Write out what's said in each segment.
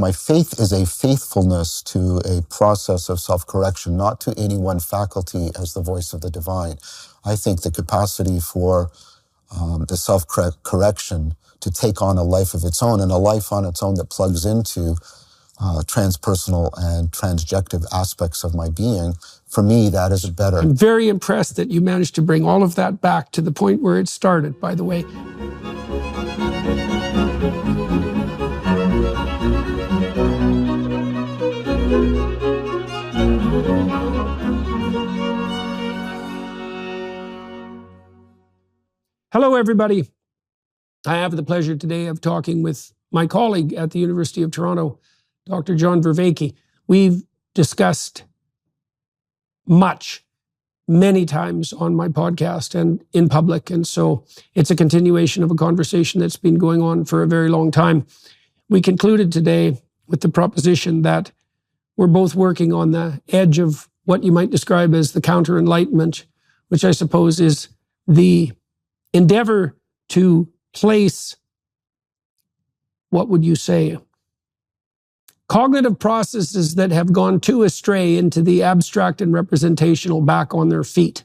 My faith is a faithfulness to a process of self-correction, not to any one faculty as the voice of the divine. I think the capacity for the self-correction to take on a life of its own, and a life on its own that plugs into transpersonal and transjective aspects of my being, for me, that is better. I'm very impressed that you managed to bring all of that back to the point where it started, by the way. Hello, everybody. I have the pleasure today of talking with my colleague at the University of Toronto, Dr. John Vervaeke. We've discussed much, many times on my podcast and in public, and so it's a continuation of a conversation that's been going on for a very long time. We concluded today with the proposition that we're both working on the edge of what you might describe as the counter-enlightenment, which I suppose is the endeavor to place, what would you say, cognitive processes that have gone too astray into the abstract and representational back on their feet,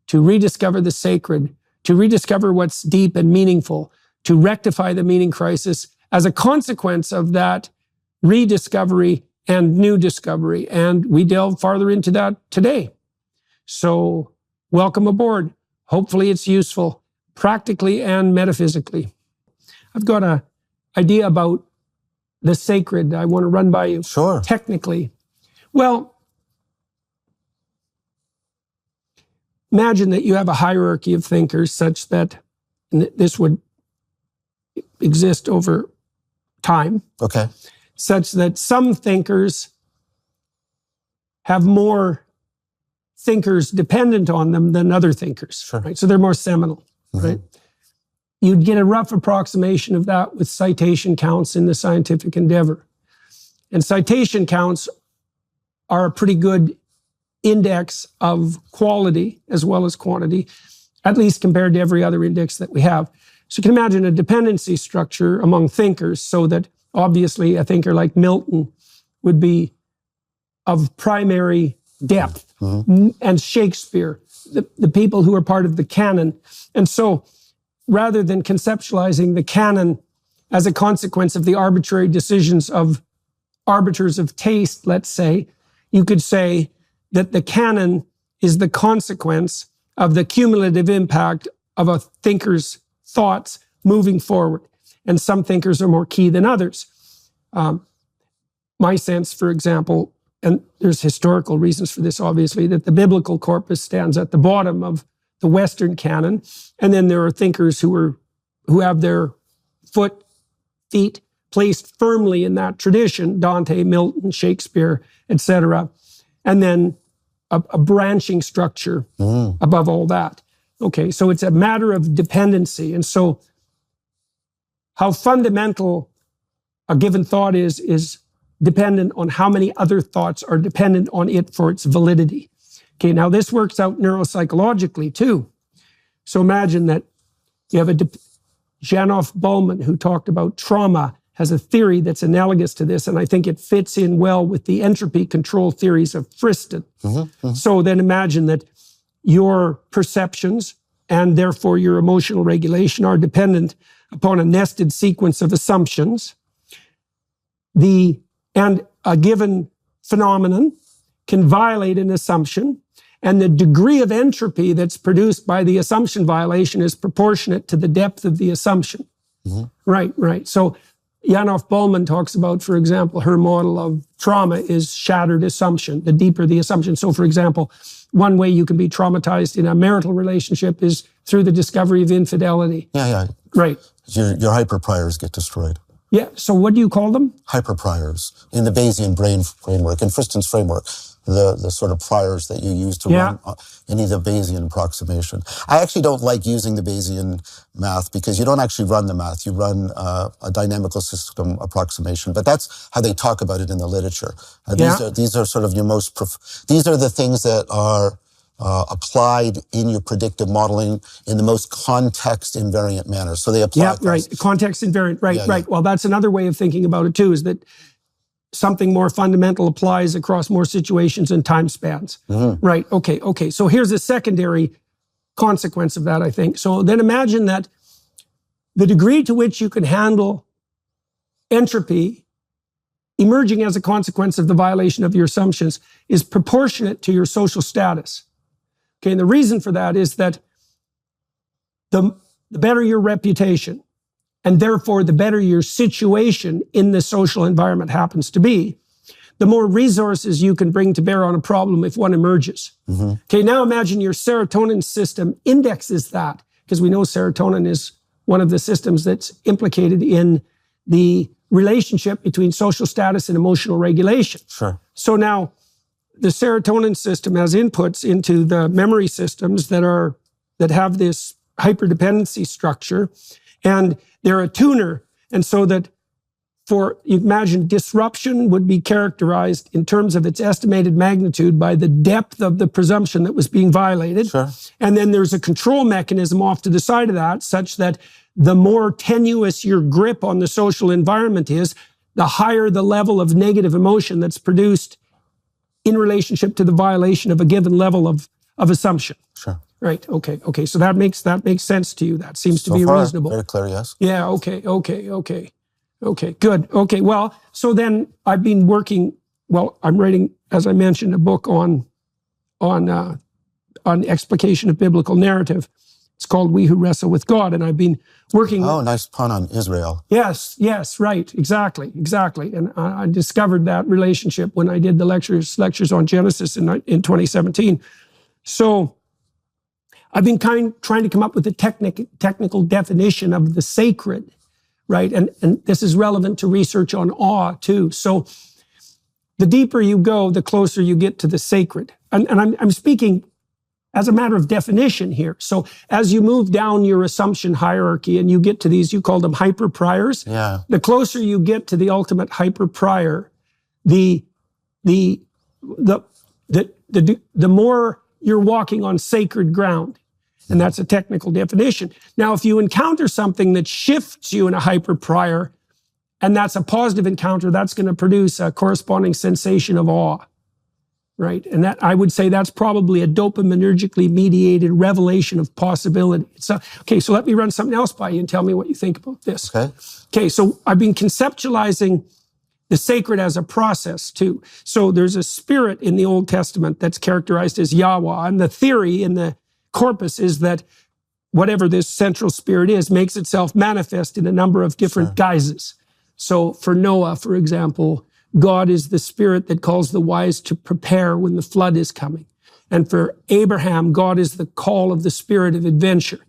to rediscover the sacred, to rediscover what's deep and meaningful, to rectify the meaning crisis as a consequence of that rediscovery and new discovery. And we delve farther into that today. So welcome aboard. Hopefully it's useful, practically and metaphysically. I've got an idea about the sacred I want to run by you. Sure. Technically. Well, imagine that you have a hierarchy of thinkers such that, and this would exist over time. Okay. Such that some thinkers have more thinkers dependent on them than other thinkers. Sure. Right? So they're more seminal. Mm-hmm. Right? You'd get a rough approximation of that with citation counts in the scientific endeavor. And citation counts are a pretty good index of quality as well as quantity, at least compared to every other index that we have. So you can imagine a dependency structure among thinkers so that obviously a thinker like Milton would be of primary depth, and Shakespeare, the people who are part of the canon. And so rather than conceptualizing the canon as a consequence of the arbitrary decisions of arbiters of taste, let's say, you could say that the canon is the consequence of the cumulative impact of a thinker's thoughts moving forward. And some thinkers are more key than others. My sense, for example, and there's historical reasons for this, obviously, that the biblical corpus stands at the bottom of the Western canon, and then there are thinkers who have their feet placed firmly in that tradition, Dante, Milton, Shakespeare, etc., and then a branching structure above all that. Okay, so it's a matter of dependency, and so how fundamental a given thought is dependent on how many other thoughts are dependent on it for its validity. Okay, now this works out neuropsychologically too. So imagine that you have Janoff Ballman, who talked about trauma, has a theory that's analogous to this, and I think it fits in well with the entropy control theories of Friston. So then imagine that your perceptions and therefore your emotional regulation are dependent upon a nested sequence of assumptions. And a given phenomenon can violate an assumption, and the degree of entropy that's produced by the assumption violation is proportionate to the depth of the assumption. Right. So Janoff Ballman talks about, for example, her model of trauma is shattered assumption, the deeper the assumption. So, for example, one way you can be traumatized in a marital relationship is through the discovery of infidelity. Yeah. Right. Your hyperpriors get destroyed. Yeah, so what do you call them? Hyperpriors. In the Bayesian brain framework, in Friston's framework, the sort of priors that you use to run any of the Bayesian approximation. I actually don't like using the Bayesian math because you don't actually run the math. You run a dynamical system approximation, but that's how they talk about it in the literature. These are sort of your most, these are the things that are applied in your predictive modeling in the most context-invariant manner. So they apply... Yeah, right. Context-invariant, right. Well, that's another way of thinking about it, too, is that something more fundamental applies across more situations and time spans. Right, okay. So here's a secondary consequence of that, I think. So then imagine that the degree to which you can handle entropy emerging as a consequence of the violation of your assumptions is proportionate to your social status. Okay, and the reason for that is that the better your reputation, and therefore the better your situation in the social environment happens to be, the more resources you can bring to bear on a problem if one emerges. Okay, now imagine your serotonin system indexes that, because we know serotonin is one of the systems that's implicated in the relationship between social status and emotional regulation. Sure. So now the serotonin system has inputs into the memory systems that have this hyperdependency structure, and they're a tuner. And so that you imagine disruption would be characterized in terms of its estimated magnitude by the depth of the presumption that was being violated. Sure. And then there's a control mechanism off to the side of that, such that the more tenuous your grip on the social environment is, the higher the level of negative emotion that's produced in relationship to the violation of a given level of assumption. Sure. Right. Okay. So that makes sense to you. That seems to be far, reasonable. Very clear, yes. Yeah. Okay. Good. Okay. Well, so then I've been working. Well, I'm writing, as I mentioned, a book on explication of biblical narrative. It's called We Who Wrestle with God, and I've been working. Oh, nice pun on Israel. Yes. Right. Exactly. And I discovered that relationship when I did the lectures on Genesis in 2017. So I've been trying to come up with a technical definition of the sacred, right? And this is relevant to research on awe too. So the deeper you go, the closer you get to the sacred. And I'm speaking as a matter of definition here. So as you move down your assumption hierarchy and you get to these, you call them hyper-priors. Yeah. The closer you get to the ultimate hyper-prior, the more you're walking on sacred ground. And that's a technical definition. Now, if you encounter something that shifts you in a hyper-prior, and that's a positive encounter, that's going to produce a corresponding sensation of awe, right? And that, I would say, that's probably a dopaminergically mediated revelation of possibility. So let me run something else by you and tell me what you think about this. Okay, so I've been conceptualizing the sacred as a process too. So there's a spirit in the Old Testament that's characterized as Yahweh, and the theory in the corpus is that whatever this central spirit is makes itself manifest in a number of different guises. So for Noah, for example, God is the spirit that calls the wise to prepare when the flood is coming. And for Abraham, God is the call of the spirit of adventure.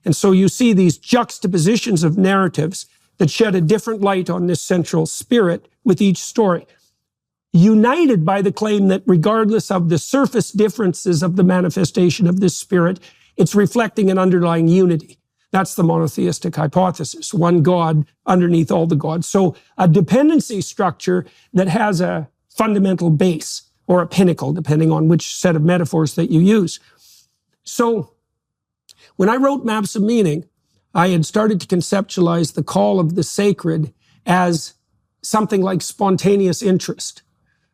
And so you see these juxtapositions of narratives that shed a different light on this central spirit with each story, united by the claim that regardless of the surface differences of the manifestation of this spirit, it's reflecting an underlying unity. That's the monotheistic hypothesis, one God underneath all the gods. So a dependency structure that has a fundamental base or a pinnacle, depending on which set of metaphors that you use. So when I wrote Maps of Meaning, I had started to conceptualize the call of the sacred as something like spontaneous interest.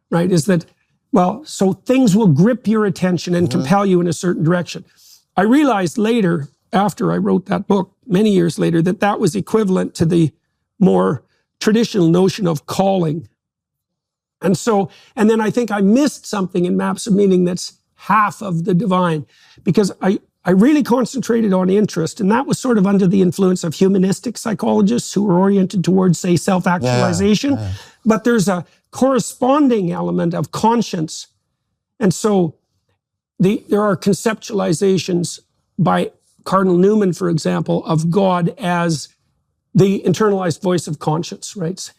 Right, is that, well, so things will grip your attention and compel you in a certain direction. I realized later, after I wrote that book, many years later, that was equivalent to the more traditional notion of calling. And then I think I missed something in Maps of Meaning that's half of the divine, because I really concentrated on interest, and that was sort of under the influence of humanistic psychologists who were oriented towards, say, self-actualization. But there's a corresponding element of conscience. And so there are conceptualizations by Cardinal Newman, for example, of God as the internalized voice of conscience, right?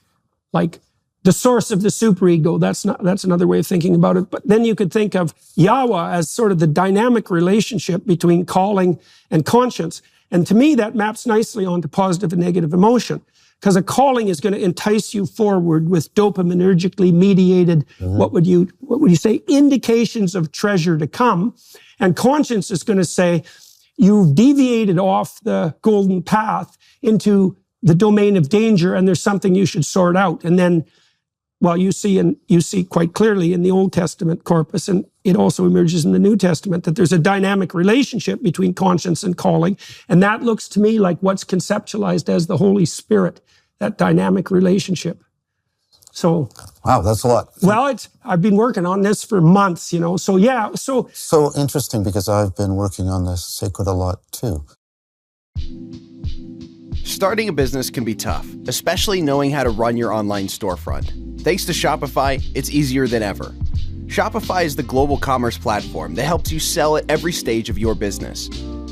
Like the source of the superego. That's another way of thinking about it. But then you could think of Yahweh as sort of the dynamic relationship between calling and conscience. And to me, that maps nicely onto positive and negative emotion, because a calling is going to entice you forward with dopaminergically mediated, what would you say, indications of treasure to come. And conscience is going to say, you've deviated off the golden path into the domain of danger, and there's something you should sort out. And then well, you see quite clearly in the Old Testament corpus, and it also emerges in the New Testament, that there's a dynamic relationship between conscience and calling. And that looks to me like what's conceptualized as the Holy Spirit, that dynamic relationship. So, wow, that's a lot. Well, I've been working on this for months, so yeah. So interesting, because I've been working on this sacred a lot too. Starting a business can be tough, especially knowing how to run your online storefront. Thanks to Shopify, it's easier than ever. Shopify is the global commerce platform that helps you sell at every stage of your business.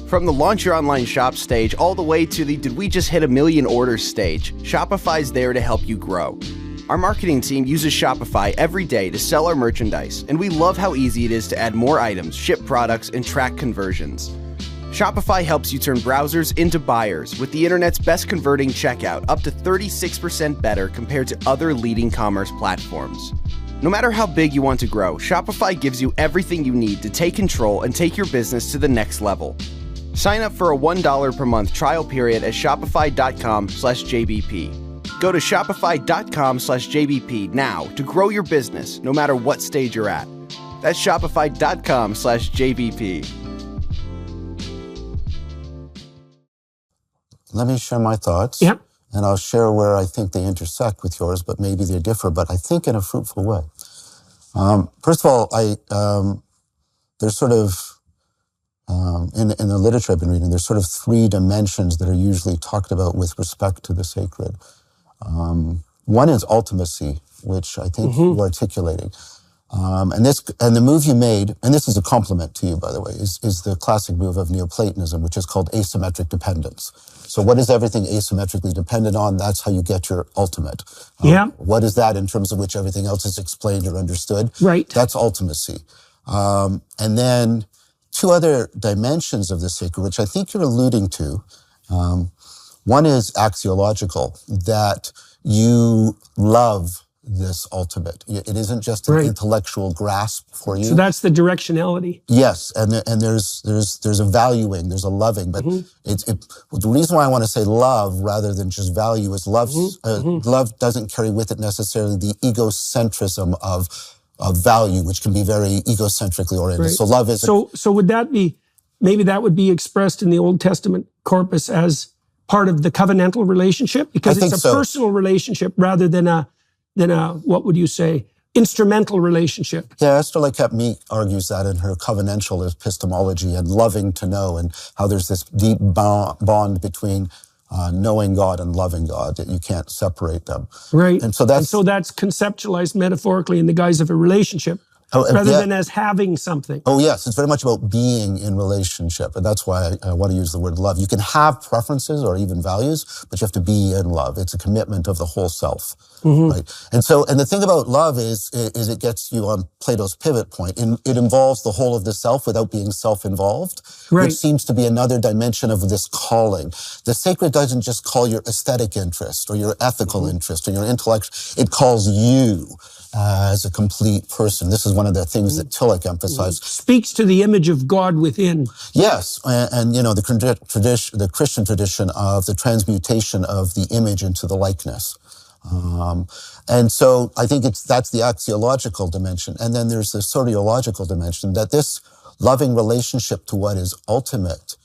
From the launch your online shop stage all the way to the did we just hit 1 million orders stage, Shopify's there to help you grow. Our marketing team uses Shopify every day to sell our merchandise, and we love how easy it is to add more items, ship products, and track conversions. Shopify helps you turn browsers into buyers with the internet's best converting checkout, up to 36% better compared to other leading commerce platforms. No matter how big you want to grow, Shopify gives you everything you need to take control and take your business to the next level. Sign up for a $1 per month trial period at shopify.com/JBP. Go to shopify.com/JBP now to grow your business no matter what stage you're at. That's shopify.com/JBP. Let me share my thoughts. Yep. And I'll share where I think they intersect with yours, but maybe they differ, but I think in a fruitful way. First of all, there's sort of, in the literature I've been reading, there's sort of 3 dimensions that are usually talked about with respect to the sacred. One is ultimacy, which I think you're articulating. And the move you made, and this is a compliment to you, by the way, is the classic move of Neoplatonism, which is called asymmetric dependence. So what is everything asymmetrically dependent on? That's how you get your ultimate. What is that in terms of which everything else is explained or understood? Right. That's ultimacy. And then 2 other dimensions of the sacred, which I think you're alluding to. One is axiological, that you love this ultimate. It isn't just an intellectual grasp for you. So that's the directionality. Yes, and there's a valuing, there's a loving, but the reason why I want to say love rather than just value is love doesn't carry with it necessarily the egocentrism of value, which can be very egocentrically oriented. So love is so would that be, maybe that would be expressed in the Old Testament corpus as part of the covenantal relationship, because it's a personal relationship rather than a what would you say, instrumental relationship. Yeah, Esther Leikep-Meek argues that in her covenantal epistemology and loving to know, and how there's this deep bond between knowing God and loving God, that you can't separate them. Right. And so that's conceptualized metaphorically in the guise of a relationship, rather than as having something. Oh, yes. It's very much about being in relationship. And that's why I want to use the word love. You can have preferences or even values, but you have to be in love. It's a commitment of the whole self. Right? And the thing about love is it gets you on Plato's pivot point. It involves the whole of the self without being self-involved, which seems to be another dimension of this calling. The sacred doesn't just call your aesthetic interest or your ethical interest or your intellect. It calls you as a complete person. This is one of the things that Tillich emphasized. Speaks to the image of God within. Yes, and the Christian tradition of the transmutation of the image into the likeness. And so I think that's the axiological dimension. And then there's the soteriological dimension, that this loving relationship to what is ultimate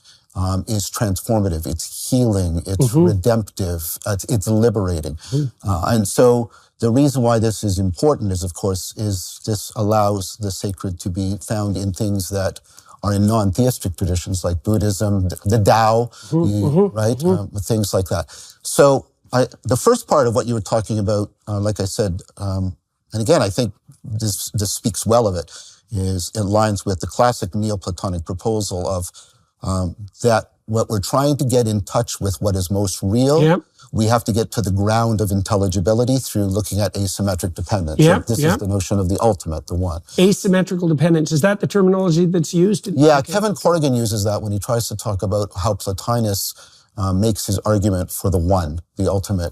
is transformative. It's healing. It's redemptive. It's liberating. And so the reason why this is important is, of course, this allows the sacred to be found in things that are in non-theistic traditions like Buddhism, the Tao, right? Things like that. So the first part of what you were talking about, like I said, and again, I think this speaks well of it, is it aligns with the classic Neoplatonic proposal of that what we're trying to get in touch with what is most real, we have to get to the ground of intelligibility through looking at asymmetric dependence. So this is the notion of the ultimate, the one. Asymmetrical dependence, is that the terminology that's used? Kevin Corrigan uses that when he tries to talk about how Plotinus makes his argument for the one, the ultimate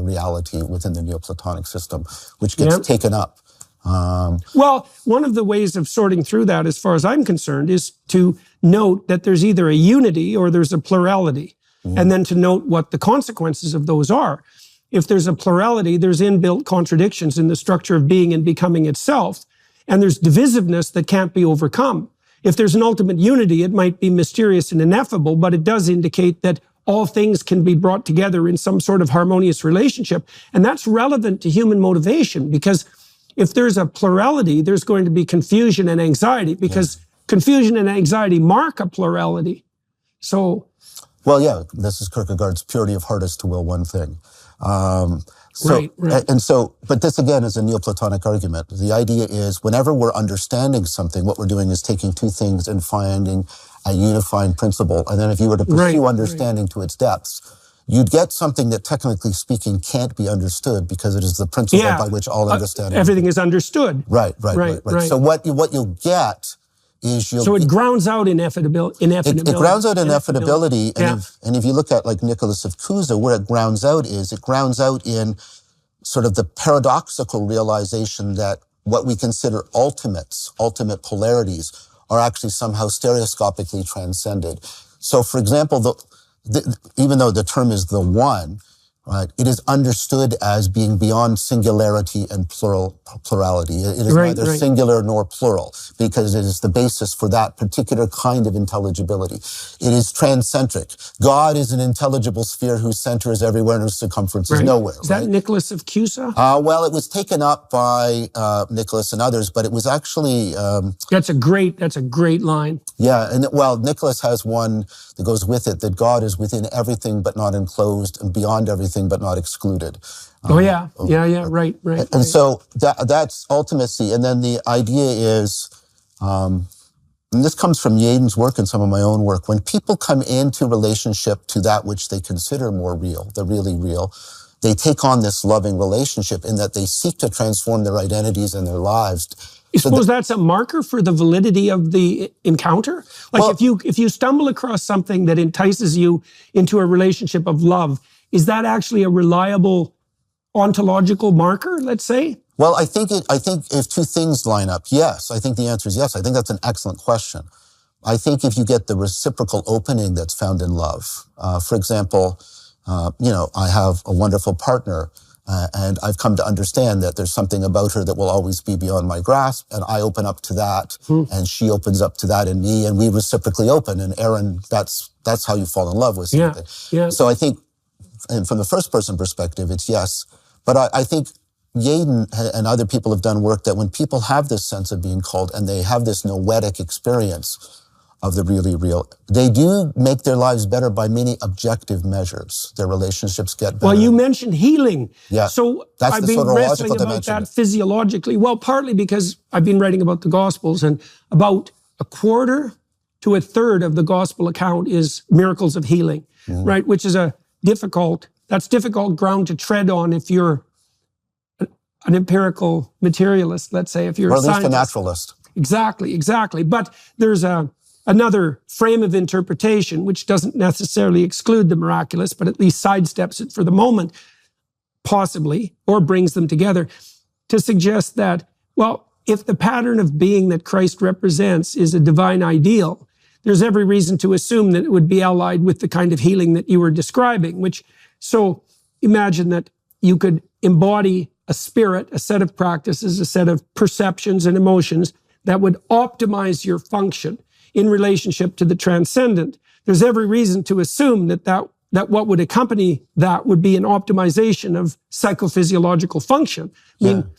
reality within the Neoplatonic system, which gets taken up. Well, one of the ways of sorting through that, as far as I'm concerned, is to note that there's either a unity or there's a plurality, and then to note what the consequences of those are. if there's a plurality, there's inbuilt contradictions in the structure of being and becoming itself. And there's divisiveness that can't be overcome. If there's an ultimate unity, it might be mysterious and ineffable, but it does indicate that all things can be brought together in some sort of harmonious relationship. And that's relevant to human motivation, because if there's a plurality, there's going to be confusion and anxiety, because confusion and anxiety mark a plurality. So, well, yeah, this is Kierkegaard's purity of heart is to will one thing. Right. And so, but this again is a Neoplatonic argument. The idea is whenever we're understanding something, what we're doing is taking two things and finding a unifying principle. And then if you were to pursue understanding to its depths, you'd get something that technically speaking can't be understood because it is the principle by which all understanding. Everything is understood. Right. So what you'll get is so it grounds out inevitability. It grounds out inevitability. And if you look at like Nicholas of Cusa, where it grounds out in sort of the paradoxical realization that what we consider ultimate polarities, are actually somehow stereoscopically transcended. So, for example, even though the term is the one, right, it is understood as being beyond singularity and plurality. It is neither singular nor plural, because it is the basis for that particular kind of intelligibility. It is transcentric. God is an intelligible sphere whose center is everywhere and whose circumference is nowhere. Is that Nicholas of Cusa? Well, it was taken up by Nicholas and others, but it was actually... That's a great line. Yeah, and well, Nicholas has one that goes with it, that God is within everything but not enclosed, and beyond everything but not excluded. Right. And so that's ultimacy. And then the idea is, and this comes from Yaden's work and some of my own work, when people come into relationship to that which they consider more real, the really real, they take on this loving relationship in that they seek to transform their identities and their lives. You suppose that's a marker for the validity of the encounter? Like if you stumble across something that entices you into a relationship of love, is that actually a reliable ontological marker, let's say? Well, I think if two things line up, yes. I think the answer is yes. I think that's an excellent question. I think if you get the reciprocal opening that's found in love, for example, I have a wonderful partner, and I've come to understand that there's something about her that will always be beyond my grasp, and I open up to that, and she opens up to that in me, and we reciprocally open. And Aaron, that's how you fall in love with something. Yeah. So I think, and from the first person perspective, it's yes. But I think Yaden and other people have done work that when people have this sense of being called and they have this noetic experience of the really real, they do make their lives better by many objective measures. Their relationships get better. Well, you mentioned healing. Yeah. So I've been wrestling about that physiologically. Well, partly because I've been writing about the Gospels, and about a quarter to a third of the Gospel account is miracles of healing, right? Which is difficult ground to tread on if you're an empirical materialist, let's say, if you're or at least a naturalist. Exactly. But there's another frame of interpretation which doesn't necessarily exclude the miraculous, but at least sidesteps it for the moment, possibly, or brings them together, to suggest that, well, if the pattern of being that Christ represents is a divine ideal, there's every reason to assume that it would be allied with the kind of healing that you were describing, so imagine that you could embody a spirit, a set of practices, a set of perceptions and emotions that would optimize your function in relationship to the transcendent. There's every reason to assume that what would accompany that would be an optimization of psychophysiological function. I mean,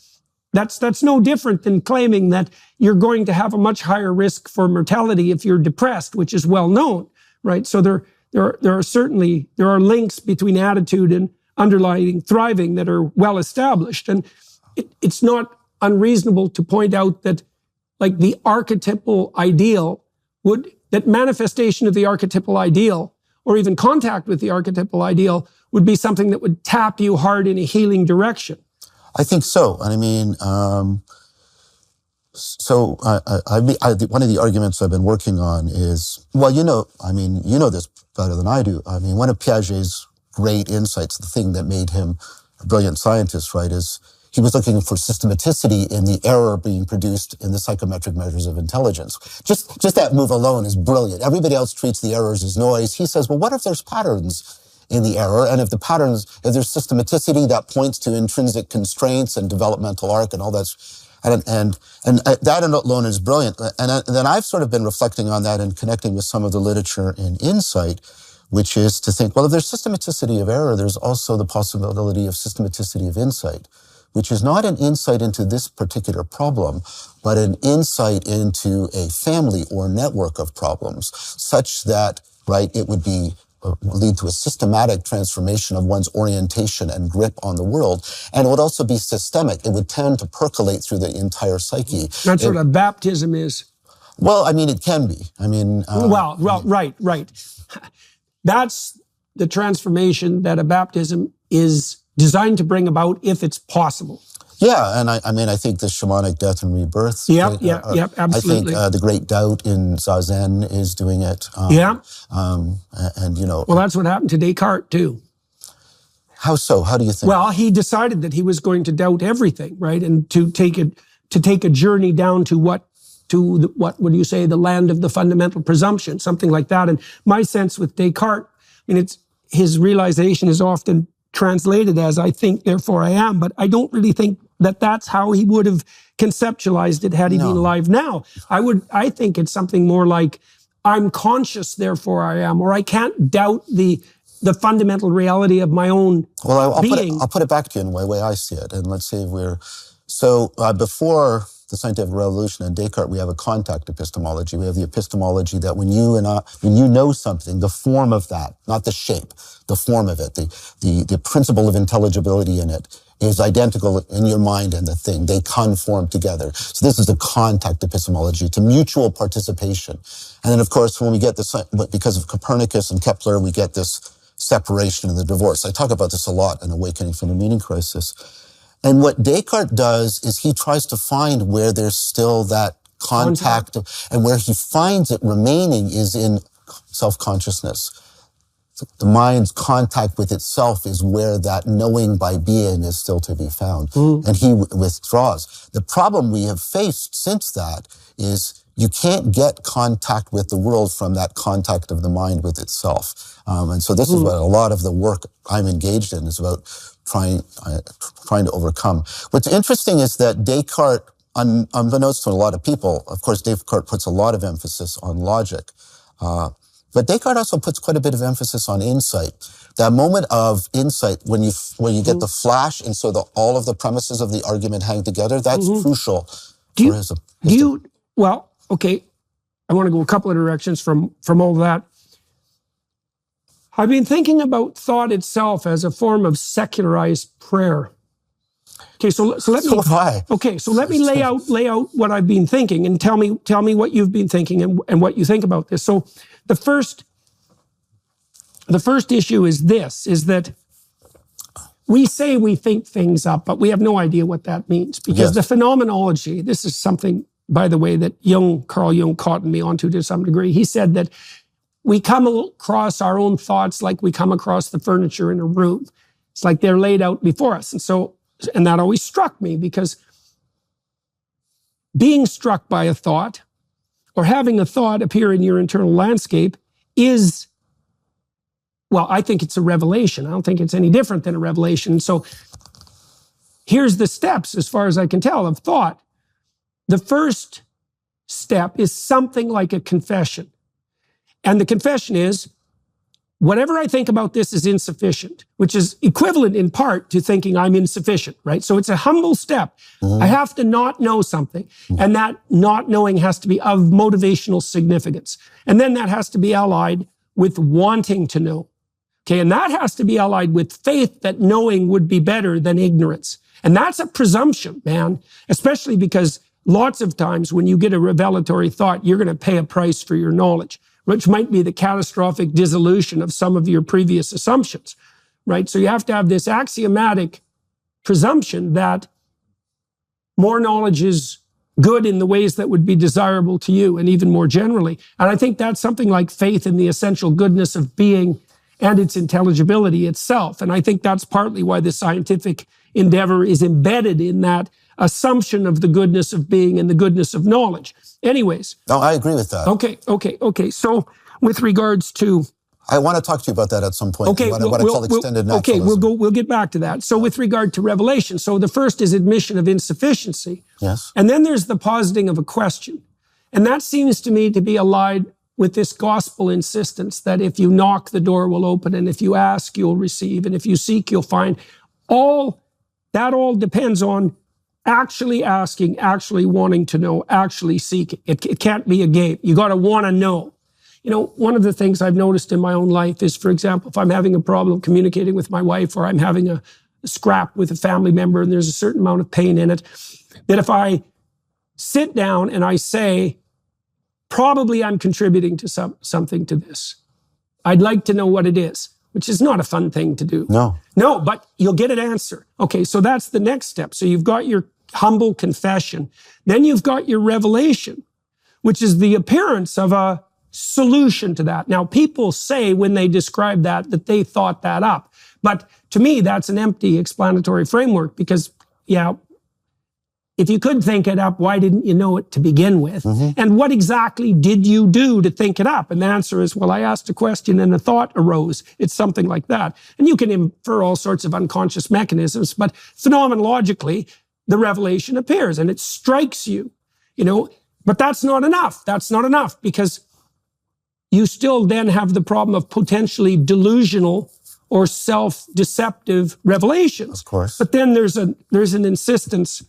that's no different than claiming that you're going to have a much higher risk for mortality if you're depressed, which is well known, right? So there are links between attitude and underlying thriving that are well established. And it's not unreasonable to point out that, like, the archetypal ideal that manifestation of the archetypal ideal, or even contact with the archetypal ideal, would be something that would tap you hard in a healing direction. I think so. I mean, one of the arguments I've been working on is, well, you know this better than I do. I mean, one of Piaget's great insights, the thing that made him a brilliant scientist, right, is he was looking for systematicity in the error being produced in the psychometric measures of intelligence. Just that move alone is brilliant. Everybody else treats the errors as noise. He says, well, what if there's patterns in the error. And if there's systematicity that points to intrinsic constraints and developmental arc and all that, and that alone is brilliant. And then I've sort of been reflecting on that and connecting with some of the literature in insight, which is to think, well, if there's systematicity of error, there's also the possibility of systematicity of insight, which is not an insight into this particular problem, but an insight into a family or network of problems, such that, right, it would lead to a systematic transformation of one's orientation and grip on the world. And it would also be systemic. It would tend to percolate through the entire psyche. That's what a baptism is. Well, I mean, it can be. I mean... right. That's the transformation that a baptism is designed to bring about if it's possible. Yeah, and I think the shamanic death and rebirth. Yep, absolutely. I think the great doubt in Zazen is doing it. And, you know... Well, that's what happened to Descartes, too. How so? How do you think? Well, he decided that he was going to doubt everything, right? And to take a journey down to what would you say, the land of the fundamental presumption, something like that. And my sense with Descartes, I mean, his realization is often translated as I think, therefore I am, but I don't really think that that's how he would have conceptualized it had he been alive now. I think it's something more like I'm conscious, therefore I am, or I can't doubt the fundamental reality of my own being. I'll put it back to you in the way I see it. And let's say before the scientific revolution and Descartes, we have a contact epistemology. We have the epistemology that when you know something, the form of that, not the shape, the form of it, the principle of intelligibility in it is identical in your mind and the thing. They conform together. So this is a contact epistemology. It's a mutual participation. And then, of course, when we get this, because of Copernicus and Kepler, we get this separation and the divorce. I talk about this a lot in Awakening from the Meaning Crisis. And what Descartes does is he tries to find where there's still that contact. And where he finds it remaining is in self-consciousness. The mind's contact with itself is where that knowing by being is still to be found. And he withdraws. The problem we have faced since that is you can't get contact with the world from that contact of the mind with itself. And so this is what a lot of the work I'm engaged in is about trying to overcome. What's interesting is that Descartes, unbeknownst to a lot of people, of course, Descartes puts a lot of emphasis on logic. But Descartes also puts quite a bit of emphasis on insight. That moment of insight, when you get the flash, and so all of the premises of the argument hang together, that's crucial for his. Well, okay, I want to go a couple of directions from all that. I've been thinking about thought itself as a form of secularized prayer. Okay, so let me lay out what I've been thinking, and tell me what you've been thinking and what you think about this. So the first issue is this, is that we say we think things up, but we have no idea what that means, because the phenomenology, this is something, by the way, that Carl Jung caught me onto to some degree. He said that we come across our own thoughts like we come across the furniture in a room. It's like they're laid out before us. And that always struck me, because being struck by a thought or having a thought appear in your internal landscape is, well, I think it's a revelation. I don't think it's any different than a revelation. So here's the steps, as far as I can tell, of thought. The first step is something like a confession. And the confession is, whatever I think about this is insufficient, which is equivalent in part to thinking I'm insufficient, right? So it's a humble step. I have to not know something, and that not knowing has to be of motivational significance. And then that has to be allied with wanting to know. Okay, and that has to be allied with faith that knowing would be better than ignorance. And that's a presumption, man, especially because lots of times when you get a revelatory thought, you're going to pay a price for your knowledge, which might be the catastrophic dissolution of some of your previous assumptions, right? So you have to have this axiomatic presumption that more knowledge is good in the ways that would be desirable to you, and even more generally. And I think that's something like faith in the essential goodness of being and its intelligibility itself. And I think that's partly why the scientific endeavor is embedded in that assumption of the goodness of being and the goodness of knowledge. Anyways. No, I agree with that. Okay. So with regards to I want to talk to you about that at some point. Okay, what I call extended naturalism. Okay, we'll get back to that. So with regard to revelation, so the first is admission of insufficiency. Yes. And then there's the positing of a question. And that seems to me to be allied with this gospel insistence that if you knock, the door will open, and if you ask, you'll receive, and if you seek, you'll find. That all depends on actually asking, actually wanting to know, actually seeking. It can't be a game. You got to want to know. You know, one of the things I've noticed in my own life is, for example, if I'm having a problem communicating with my wife, or I'm having a scrap with a family member and there's a certain amount of pain in it, that if I sit down and I say, probably I'm contributing to something to this. I'd like to know what it is, which is not a fun thing to do. No, but you'll get an answer. Okay, so that's the next step. So you've got your humble confession. Then you've got your revelation, which is the appearance of a solution to that. Now, people say when they describe that they thought that up. But to me, that's an empty explanatory framework because, yeah, if you could think it up, why didn't you know it to begin with? And what exactly did you do to think it up? And the answer is, well, I asked a question and a thought arose. It's something like that. And you can infer all sorts of unconscious mechanisms, but phenomenologically, the revelation appears and it strikes you, you know, but that's not enough. That's not enough because you still then have the problem of potentially delusional or self-deceptive revelations. Of course. But then there's an insistence,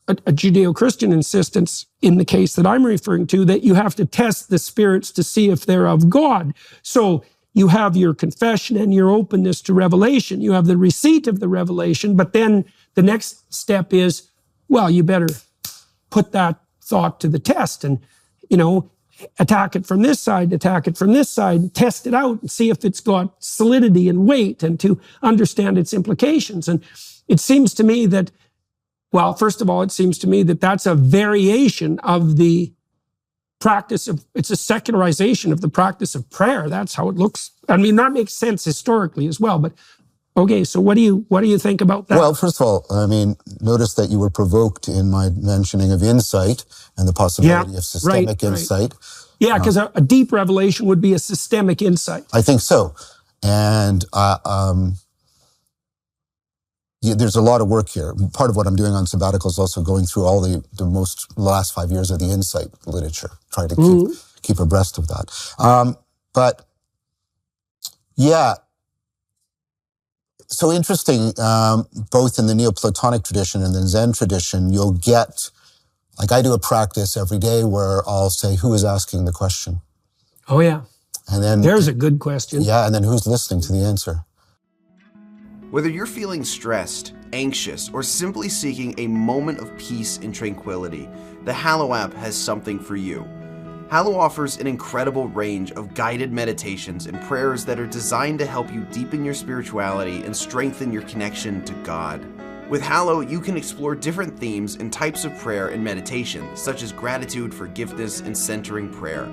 a Judeo-Christian insistence in the case that I'm referring to, that you have to test the spirits to see if they're of God. So you have your confession and your openness to revelation. You have the receipt of the revelation, but then the next step is, well, you better put that thought to the test and, you know, attack it from this side, test it out and see if it's got solidity and weight and to understand its implications. And it seems to me that, well, first of all, it seems to me that that's a variation of the practice of, it's a secularization of the practice of prayer. That's how it looks. I mean, that makes sense historically as well, but okay, so what do you think about that? Well, first of all, I mean, notice that you were provoked in my mentioning of insight and the possibility of systemic insight. Yeah, because a deep revelation would be a systemic insight. I think so. And there's a lot of work here. Part of what I'm doing on sabbatical is also going through all the last 5 years of the insight literature, trying to keep abreast of that. But yeah, so interesting, both in the Neoplatonic tradition and the Zen tradition, you'll get, like I do a practice every day where I'll say, who is asking the question? Oh yeah. And then there's a good question. Yeah, and then who's listening to the answer? Whether you're feeling stressed, anxious, or simply seeking a moment of peace and tranquility, the Hallow app has something for you. Hallow offers an incredible range of guided meditations and prayers that are designed to help you deepen your spirituality and strengthen your connection to God. With Hallow, you can explore different themes and types of prayer and meditation, such as gratitude, forgiveness, and centering prayer.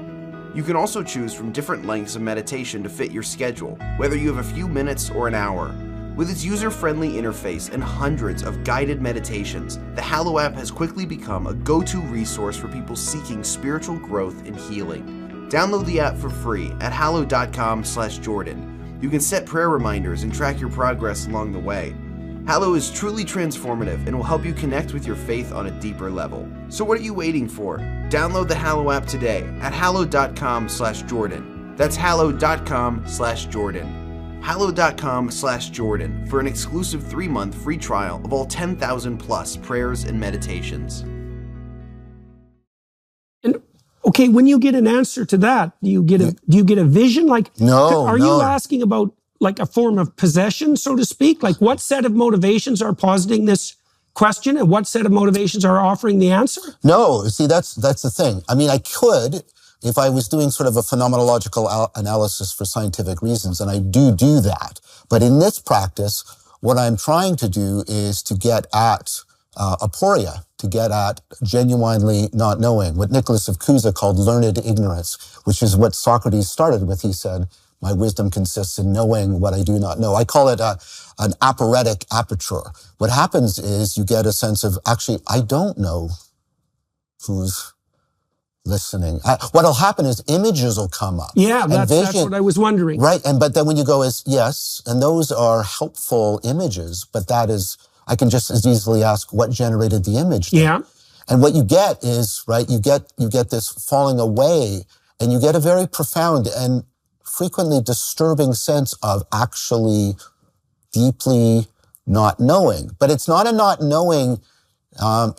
You can also choose from different lengths of meditation to fit your schedule, whether you have a few minutes or an hour. With its user-friendly interface and hundreds of guided meditations, the Hallow app has quickly become a go-to resource for people seeking spiritual growth and healing. Download the app for free at hallow.com/Jordan. You can set prayer reminders and track your progress along the way. Hallow is truly transformative and will help you connect with your faith on a deeper level. So what are you waiting for? Download the Hallow app today at hallow.com/Jordan. That's hallow.com/Jordan. hallow.com/Jordan for an exclusive 3-month free trial of all 10,000 plus prayers and meditations. And okay, when you get an answer to that, do you get a vision? Like, no, are you asking about like a form of possession, so to speak? Like what set of motivations are positing this question and what set of motivations are offering the answer? No, see, that's the thing. I mean, I could, if I was doing sort of a phenomenological analysis for scientific reasons, and I do that. But in this practice, what I'm trying to do is to get at aporia, to get at genuinely not knowing, what Nicholas of Cusa called learned ignorance, which is what Socrates started with. He said, my wisdom consists in knowing what I do not know. I call it an aporetic aperture. What happens is you get a sense of, actually, I don't know who's listening. What'll happen is images will come up. Yeah, that's what I was wondering. Right, but then when you go as yes, and those are helpful images, but that is, I can just as easily ask what generated the image then? Yeah. And what you get is, right, you get this falling away, and you get a very profound and frequently disturbing sense of actually deeply not knowing. But it's not a not knowing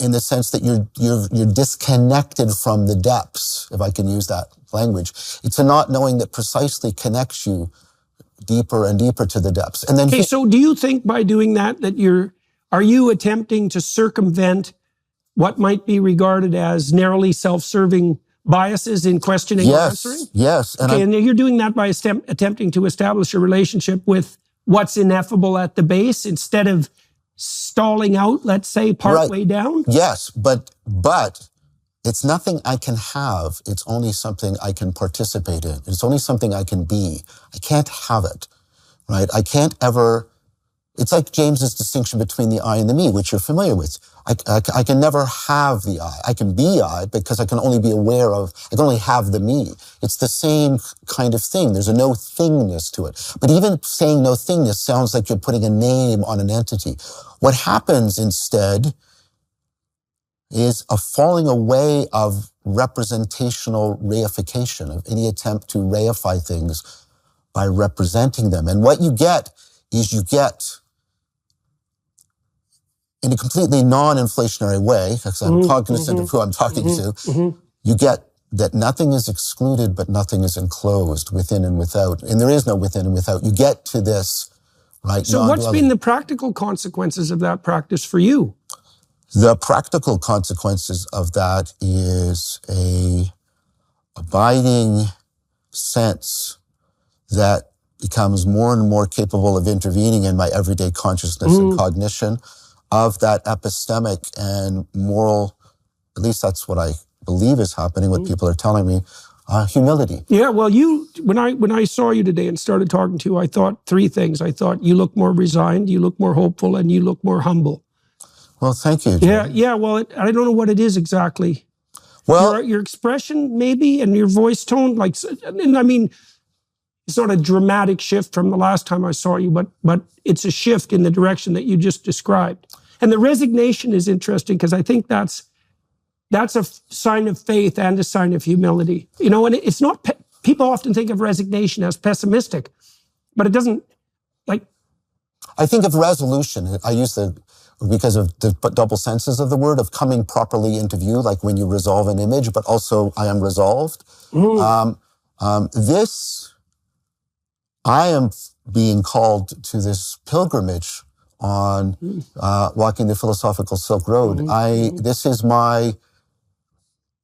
in the sense that you're disconnected from the depths, if I can use that language. It's a not knowing that precisely connects you deeper and deeper to the depths. And then okay, so do you think by doing that are you attempting to circumvent what might be regarded as narrowly self-serving biases in questioning or answering? Yes. And and you're doing that by attempting to establish a relationship with what's ineffable at the base instead of stalling out, let's say, way down? Yes, but it's nothing I can have. It's only something I can participate in. It's only something I can be. I can't have it, right? I can't ever. It's like James's distinction between the I and the me, which you're familiar with. I can never have the I. I can be I because I can only be aware of, I can only have the me. It's the same kind of thing. There's a no thingness to it. But even saying no thingness sounds like you're putting a name on an entity. What happens instead is a falling away of representational reification, of any attempt to reify things by representing them. And what you get is in a completely non-inflationary way, because I'm cognizant of who I'm talking to, you get that nothing is excluded, but nothing is enclosed within and without. And there is no within and without. You get to this, right? So what's been the practical consequences of that practice for you? The practical consequences of that is a abiding sense that becomes more and more capable of intervening in my everyday consciousness and cognition of that epistemic and moral, at least that's what I believe is happening, what people are telling me, humility. Yeah, well, when I saw you today and started talking to you, I thought three things. I thought you look more resigned, you look more hopeful, and you look more humble. Well, thank you, John. Yeah, well, I don't know what it is exactly. Well, your expression maybe and your voice tone, and I mean, it's not a dramatic shift from the last time I saw you, but it's a shift in the direction that you just described. And the resignation is interesting because I think that's a sign of faith and a sign of humility. You know, and it's not, people often think of resignation as pessimistic, but it doesn't, I think of resolution. I use because of the double senses of the word, of coming properly into view, like when you resolve an image, but also I am resolved. I am being called to this pilgrimage on walking the philosophical Silk Road. This is my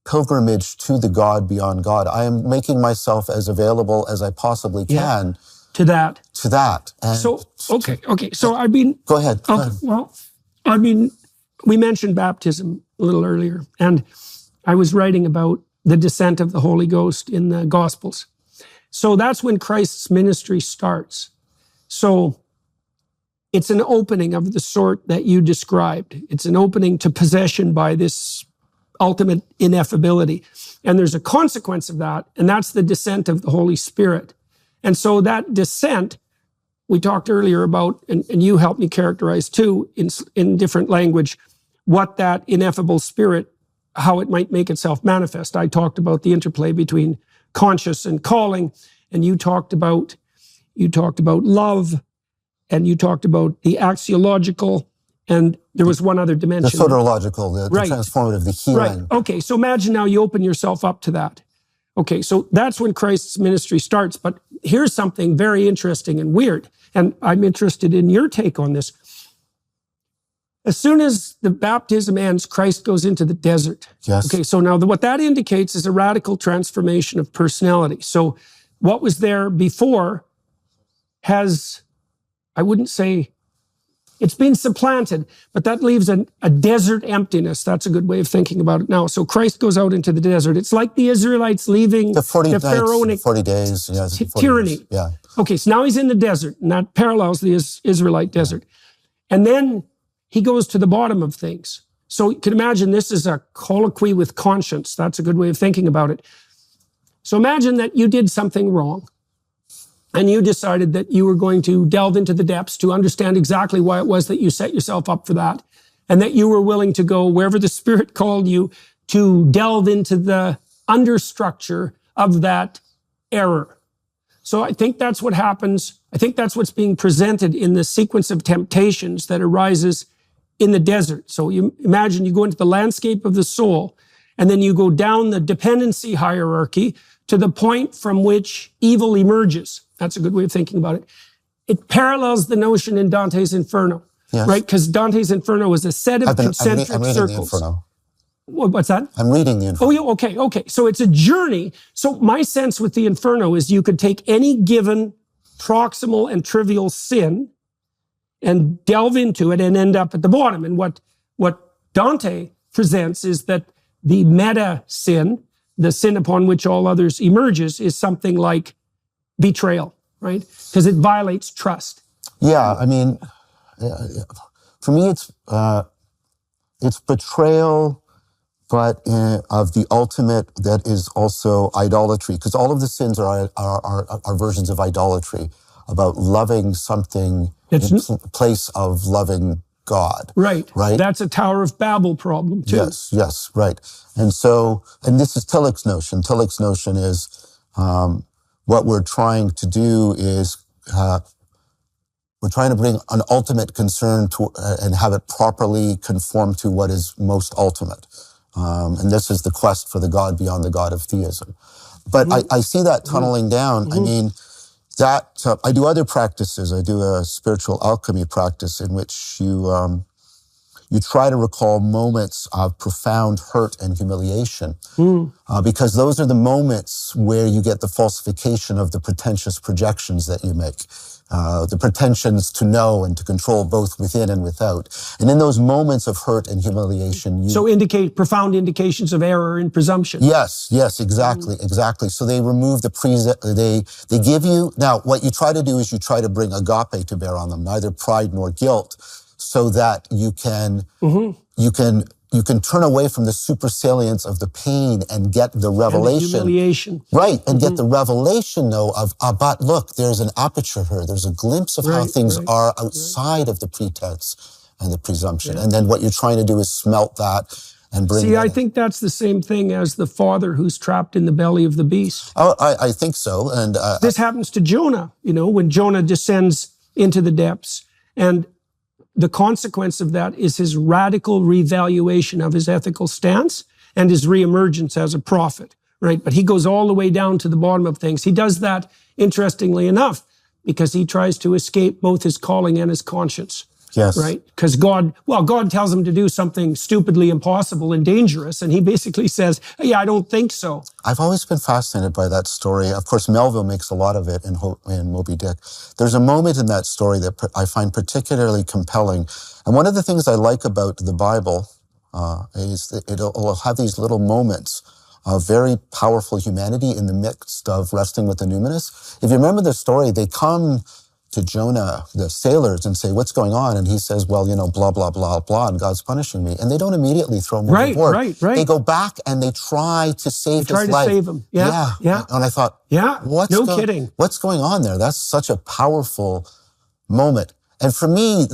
pilgrimage to the God beyond God. I am making myself as available as I possibly can to that. And so, okay. So I mean, go ahead. Well, I mean, we mentioned baptism a little earlier, and I was writing about the descent of the Holy Ghost in the Gospels. So that's when Christ's ministry starts. So it's an opening of the sort that you described. It's an opening to possession by this ultimate ineffability. And there's a consequence of that, and that's the descent of the Holy Spirit. And so that descent, we talked earlier about, and you helped me characterize too, in different language, what that ineffable spirit, how it might make itself manifest. I talked about the interplay between conscious and calling, and you talked about love, and you talked about the axiological, and there was one other dimension. The soteriological, the transformative, the healing. Right. Okay, so imagine now you open yourself up to that. Okay, so that's when Christ's ministry starts, but here's something very interesting and weird, and I'm interested in your take on this. As soon as the baptism ends, Christ goes into the desert. Yes. Okay, so now what that indicates is a radical transformation of personality. So what was there before has, I wouldn't say, it's been supplanted, but that leaves a desert emptiness. That's a good way of thinking about it now. So Christ goes out into the desert. It's like the Israelites leaving the pharaonic 40 days, tyranny. Days. Yeah. Okay, so now he's in the desert, and that parallels the Israelite desert. And then he goes to the bottom of things. So you can imagine this is a colloquy with conscience. That's a good way of thinking about it. So imagine that you did something wrong and you decided that you were going to delve into the depths to understand exactly why it was that you set yourself up for that, and that you were willing to go wherever the Spirit called you to delve into the understructure of that error. So I think that's what happens. I think that's what's being presented in the sequence of temptations that arises in the desert. So you imagine you go into the landscape of the soul, and then you go down the dependency hierarchy to the point from which evil emerges. That's a good way of thinking about it. It parallels the notion in Dante's Inferno, yes. Right? Because Dante's Inferno is a set of concentric I'm reading circles. The Inferno. What's that? I'm reading the Inferno. Oh, yeah, okay. So it's a journey. So my sense with the Inferno is you could take any given proximal and trivial sin and delve into it and end up at the bottom. And what Dante presents is that the meta sin, the sin upon which all others emerges, is something like betrayal, right? Because it violates trust. Yeah, I mean, for me, it's betrayal, but of the ultimate that is also idolatry, because all of the sins are versions of idolatry, about loving something in place of loving God. Right. Right. That's a Tower of Babel problem too. Yes, right. And so, and this is Tillich's notion. Tillich's notion is what we're trying to do is we're trying to bring an ultimate concern to and have it properly conform to what is most ultimate. And this is the quest for the God beyond the God of theism. But I see that tunneling down. I mean, that I do other practices. I do a spiritual alchemy practice in which you try to recall moments of profound hurt and humiliation, because those are the moments where you get the falsification of the pretentious projections that you make, the pretensions to know and to control both within and without. And in those moments of hurt and humiliation, so indicate profound indications of error and presumption. Yes, exactly. So they remove they give you, now what you try to do is you try to bring agape to bear on them, neither pride nor guilt, so that you can turn away from the supersalience of the pain and get the revelation. And the humiliation. Right, and get the revelation, though, of, but look, there's an aperture here. There's a glimpse of how things are outside of the pretense and the presumption. And then what you're trying to do is smelt that and bring See, I think that's the same thing as the father who's trapped in the belly of the beast. Oh, I think so. And this happens to Jonah, when Jonah descends into the depths, and the consequence of that is his radical revaluation of his ethical stance and his reemergence as a prophet, right? But he goes all the way down to the bottom of things. He does that, interestingly enough, because he tries to escape both his calling and his conscience. Yes. Right? Because God tells him to do something stupidly impossible and dangerous, and he basically says, yeah, I don't think so. I've always been fascinated by that story. Of course, Melville makes a lot of it in Moby Dick. There's a moment in that story that I find particularly compelling. And one of the things I like about the Bible is that it'll have these little moments of very powerful humanity in the midst of wrestling with the numinous. If you remember the story, they come to Jonah, the sailors, and say, what's going on? And he says, well, blah, blah, blah, blah, and God's punishing me. And they don't immediately throw him overboard. Right. They go back and they try to save his life. Try to save him. Yeah. And I thought, kidding. What's going on there? That's such a powerful moment. And for me...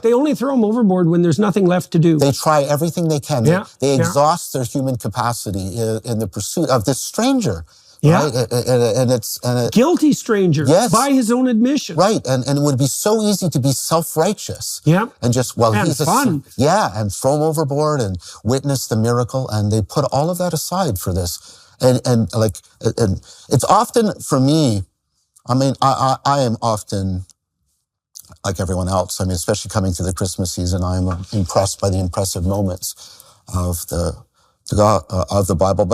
they only throw him overboard when there's nothing left to do. They try everything they can. They exhaust their human capacity in the pursuit of this stranger. Yeah. Right? And it's guilty stranger. Yes. By his own admission. Right. And it would be so easy to be self-righteous. Yeah. And just, he's fun. And throw him overboard and witness the miracle. And they put all of that aside for this. And it's often for me, I am often like everyone else. Especially coming through the Christmas season, I'm impressed by the impressive moments of the Bible.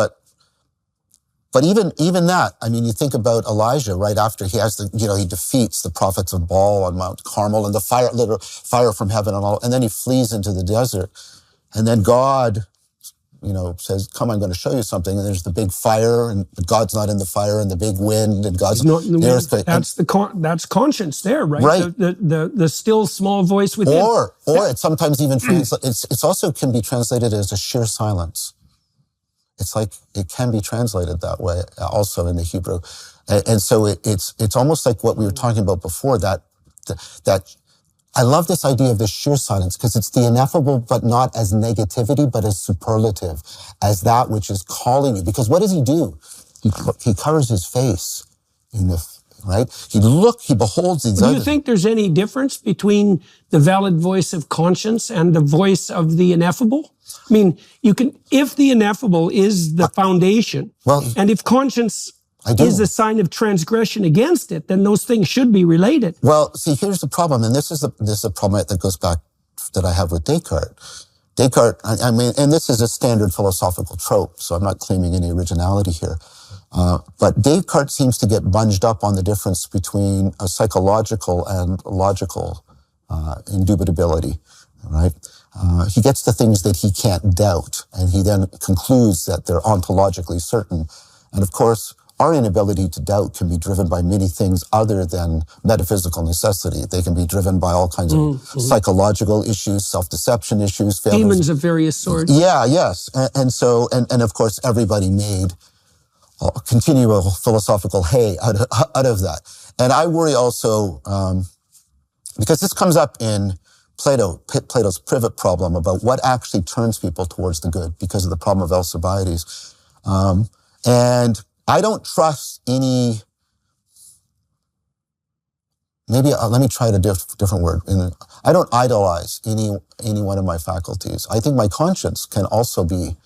But even that, you think about Elijah right after he has he defeats the prophets of Baal on Mount Carmel and the fire from heaven and all, and then he flees into the desert. And then God, says, come, I'm going to show you something. And there's the big fire, and God's not in the fire, and the big wind, and God's not in the earthquake. That's conscience there, right? Right. The still small voice within. Or it sometimes even it's also can be translated as a sheer silence. It's like it can be translated that way also in the Hebrew. And so it's almost like what we were talking about before, that I love this idea of the sheer silence, because it's the ineffable, but not as negativity, but as superlative, as that which is calling you. Because what does he do? He covers his face in the, right? He beholds these. Do you think there's any difference between the valid voice of conscience and the voice of the ineffable? I mean, if the ineffable is the foundation, and if conscience is a sign of transgression against it, then those things should be related. Well, see, here's the problem, and this is a problem that goes back that I have with Descartes. Descartes, I mean, and this is a standard philosophical trope, so I'm not claiming any originality here. But Descartes seems to get bunged up on the difference between a psychological and logical indubitability, right? He gets the things that he can't doubt, and he then concludes that they're ontologically certain. And of course, our inability to doubt can be driven by many things other than metaphysical necessity. They can be driven by all kinds of psychological issues, self-deception issues, demons of various sorts. Yeah, yes. And so, of course, everybody made continual philosophical hay out of that. And I worry also, because this comes up in Plato's privet problem about what actually turns people towards the good because of the problem of Alcibiades. And I don't trust any, let me try a different word. I don't idolize any one of my faculties. I think my conscience can also be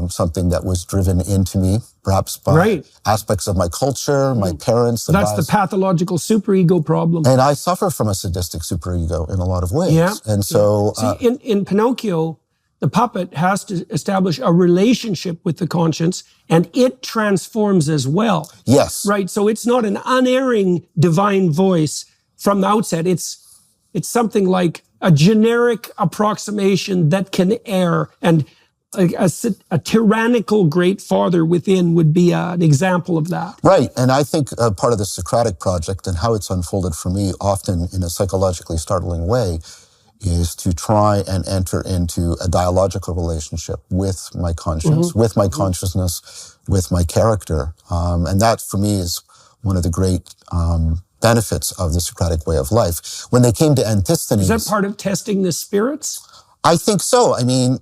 something that was driven into me, perhaps by aspects of my culture, my parents. That's the pathological superego problem. And I suffer from a sadistic superego in a lot of ways. Yeah. And so... See, in Pinocchio, the puppet has to establish a relationship with the conscience, and it transforms as well. Yes. Right? So it's not an unerring divine voice from the outset. It's something like a generic approximation that can err, and a tyrannical great father within would be an example of that. Right. And I think part of the Socratic project and how it's unfolded for me, often in a psychologically startling way, is to try and enter into a dialogical relationship with my conscience, with my consciousness, with my character. And that, for me, is one of the great benefits of the Socratic way of life. When they came to Antisthenes... Is that part of testing the spirits? I think so. I mean...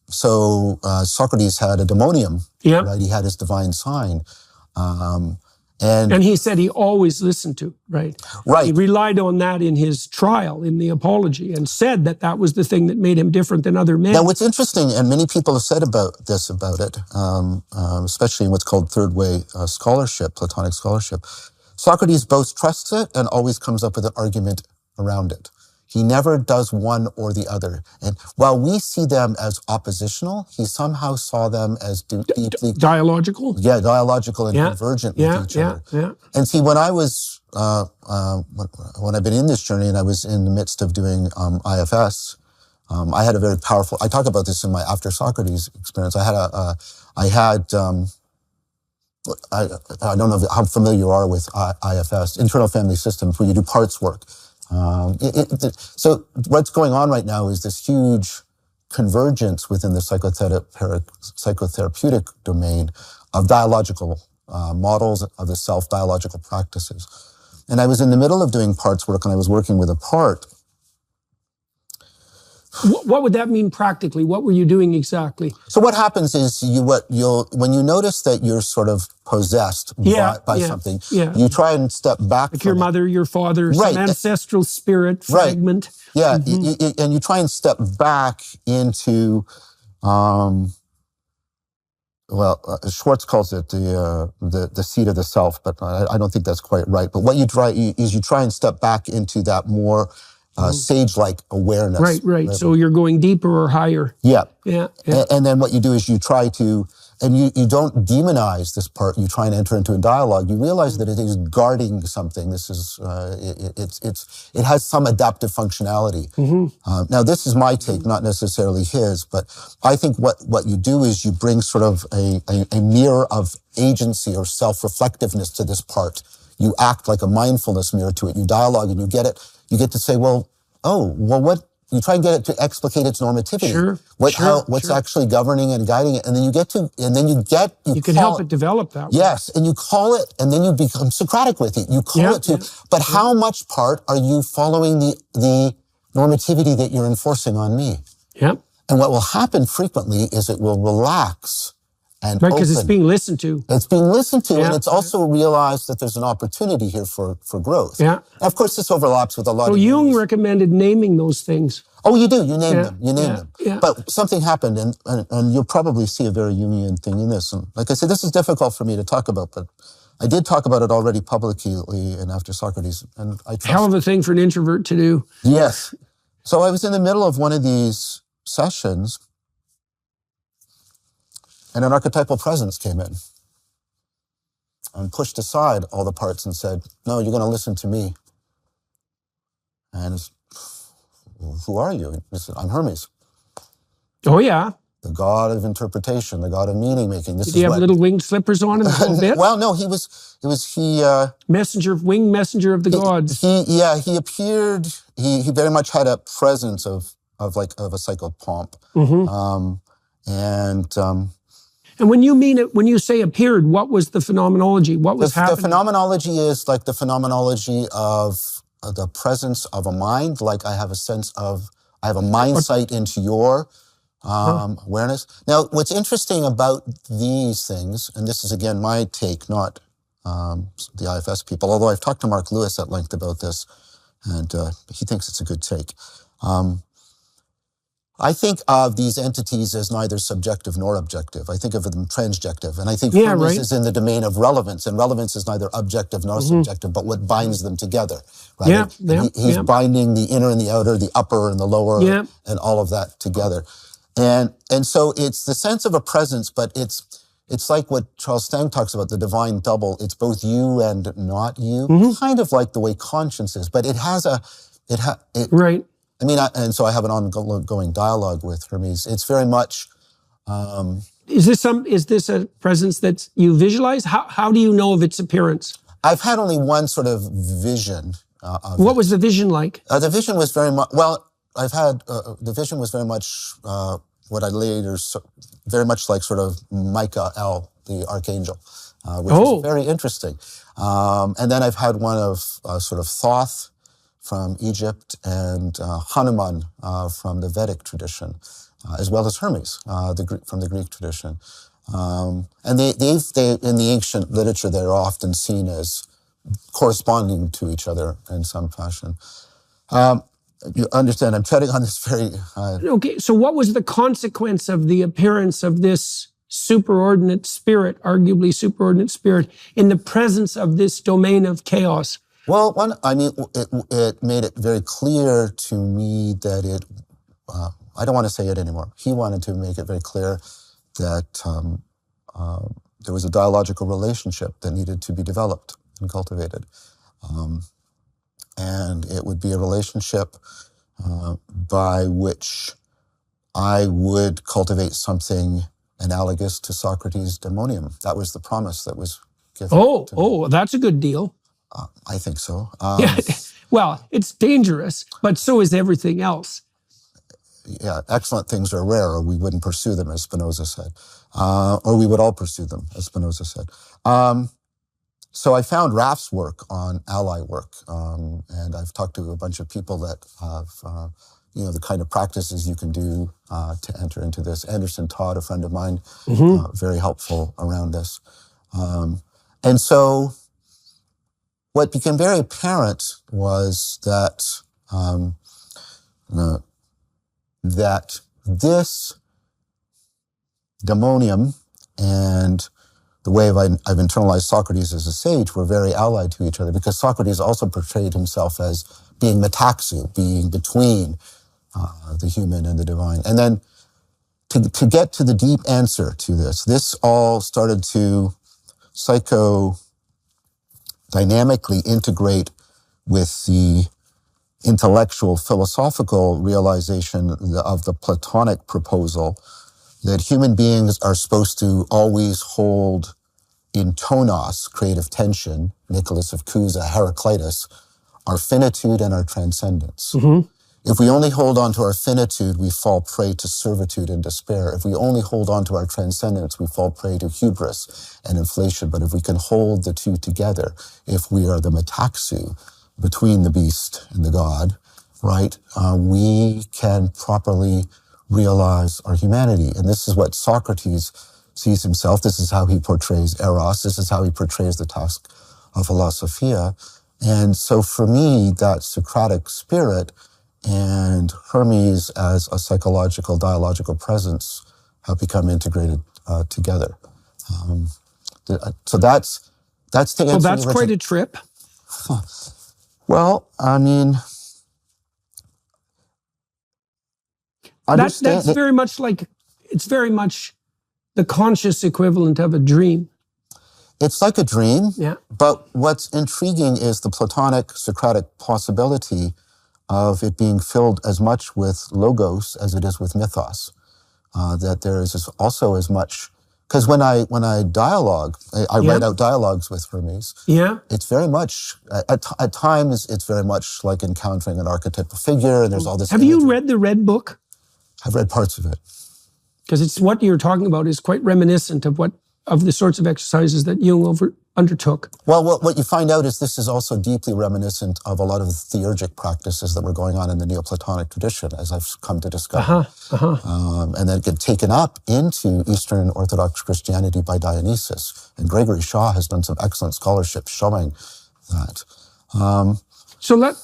So Socrates had a daemonium, right? He had his divine sign. And he said he always listened to, right? Right. He relied on that in his trial, in the apology, and said that was the thing that made him different than other men. Now, what's interesting, and many people have said about it, especially in what's called third way scholarship, Platonic scholarship, Socrates both trusts it and always comes up with an argument around it. He never does one or the other. And while we see them as oppositional, he somehow saw them as deeply... Dialogical? Yeah, dialogical and convergent with each other. Yeah. And see, when I was, when I've been in this journey and I was in the midst of doing IFS, I had a very powerful... I talk about this in my After Socrates experience. I don't know how familiar you are with IFS, Internal Family Systems, where you do parts work. So what's going on right now is this huge convergence within the psychotherapeutic domain of dialogical models of the self, dialogical practices. And I was in the middle of doing parts work, and I was working with a part. What would that mean practically? What were you doing exactly? So what happens is when you notice that you're sort of possessed by something, you try and step back. Like your mother, your father, some ancestral spirit fragment. Yeah, and you try and step back into, Schwartz calls it the seat of the self, but I don't think that's quite right. But what you try is you try and step back into that more sage-like awareness. Right. So you're going deeper or higher. Yeah. And then what you do is you try to and you don't demonize this part you try and enter into a dialogue, you realize that it is guarding something. This is, it has some adaptive functionality. Now, this is my take, not necessarily his, but I think what you do is you bring sort of a mirror of agency or self-reflectiveness to this part. You act like a mindfulness mirror to it. You dialogue and you get to say, what, you try and get it to explicate its normativity. What's actually governing and guiding it. And then you can help it develop that way. Yes. And you call it, and then you become Socratic with it. You call it to, but how much part are you following the normativity that you're enforcing on me? Yep. And what will happen frequently is it will relax and open. Because it's being listened to. It's being listened to, and it's also realized that there's an opportunity here for growth. Yeah. Of course, this overlaps with a lot of... So Jung recommended naming those things. Oh, you do. You name them. You name them. Yeah. But something happened, and you'll probably see a very Jungian thing in this. And like I said, this is difficult for me to talk about, but I did talk about it already publicly in After Socrates, and I trust... Hell of a thing for an introvert to do. Yes. So I was in the middle of one of these sessions, and an archetypal presence came in and pushed aside all the parts and said, no, you're going to listen to me. And who are you? He said, I'm Hermes. Oh, yeah. The god of interpretation, the god of meaning making. Did he have little winged slippers on him a little bit? Well, no, winged messenger of the gods. He appeared, he very much had a presence of a psychopomp. And when you say appeared, what was the phenomenology? What was happening? The phenomenology is like the phenomenology of the presence of a mind. Like I have a mind sight into your awareness. Now, what's interesting about these things, and this is again my take, not the IFS people, although I've talked to Mark Lewis at length about this, and he thinks it's a good take. I think of these entities as neither subjective nor objective. I think of them transjective. And I think Hermes is in the domain of relevance. And relevance is neither objective nor subjective, but what binds them together. Right? He's binding the inner and the outer, the upper and the lower, and all of that together. And so it's the sense of a presence, but it's like what Charles Stang talks about, the divine double. It's both you and not you. Kind of like the way conscience is. But it has right. I mean, and so I have an ongoing dialogue with Hermes. It's very much... Is this a presence that you visualize? How do you know of its appearance? I've had only one sort of vision of What was the vision like? The vision was very much... Well, the vision was very much what I later... Very much like sort of Michael, the archangel, which is very interesting. And then I've had one of sort of Thoth, from Egypt, and Hanuman from the Vedic tradition, as well as Hermes from the Greek tradition. And they in the ancient literature, they're often seen as corresponding to each other in some fashion. You understand, I'm treading on this very... Okay, so what was the consequence of the appearance of this superordinate spirit, arguably superordinate spirit, in the presence of this domain of chaos? Well, it made it very clear to me that I don't want to say it anymore. He wanted to make it very clear that there was a dialogical relationship that needed to be developed and cultivated. And it would be a relationship by which I would cultivate something analogous to Socrates' daemonium. That was the promise that was given to me. That's a good deal. I think so. Well, it's dangerous, but so is everything else. Yeah, excellent things are rare, or we wouldn't pursue them, as Spinoza said. Or we would all pursue them, as Spinoza said. So I found Raph's work on ally work, and I've talked to a bunch of people that have, the kind of practices you can do to enter into this. Anderson Todd, a friend of mine, very helpful around this. And so what became very apparent was that that this daemonium and the way I've internalized Socrates as a sage were very allied to each other, because Socrates also portrayed himself as being metaxu, being between the human and the divine. And then to get to the deep answer to this all started to psychodynamically integrate with the intellectual, philosophical realization of the Platonic proposal that human beings are supposed to always hold in tonos, creative tension, Nicholas of Cusa, Heraclitus, our finitude and our transcendence. Mm-hmm. If we only hold on to our finitude, we fall prey to servitude and despair. If we only hold on to our transcendence, we fall prey to hubris and inflation. But if we can hold the two together, if we are the metaxu between the beast and the god, right, we can properly realize our humanity. And this is what Socrates sees himself. This is how he portrays Eros. This is how he portrays the task of Philosophia. And so for me, that Socratic spirit and Hermes as a psychological, dialogical presence have become integrated together. So that's the answer. Well, that's quite a trip. Well, I mean, that's very much like, it's very much the conscious equivalent of a dream. It's like a dream, yeah. But what's intriguing is the Platonic, Socratic possibility of it being filled as much with logos as it is with mythos. That there is also as much, because when I dialogue, I write out dialogues with Hermes. Yeah. It's very much, at times, it's very much like encountering an archetypal figure, and there's all this. Have you read the Red Book? I've read parts of it. Because it's what you're talking about is quite reminiscent of the sorts of exercises that Jung undertook. Well, what you find out is this is also deeply reminiscent of a lot of the theurgic practices that were going on in the Neoplatonic tradition, as I've come to discover. And then get taken up into Eastern Orthodox Christianity by Dionysius. And Gregory Shaw has done some excellent scholarship showing that. So let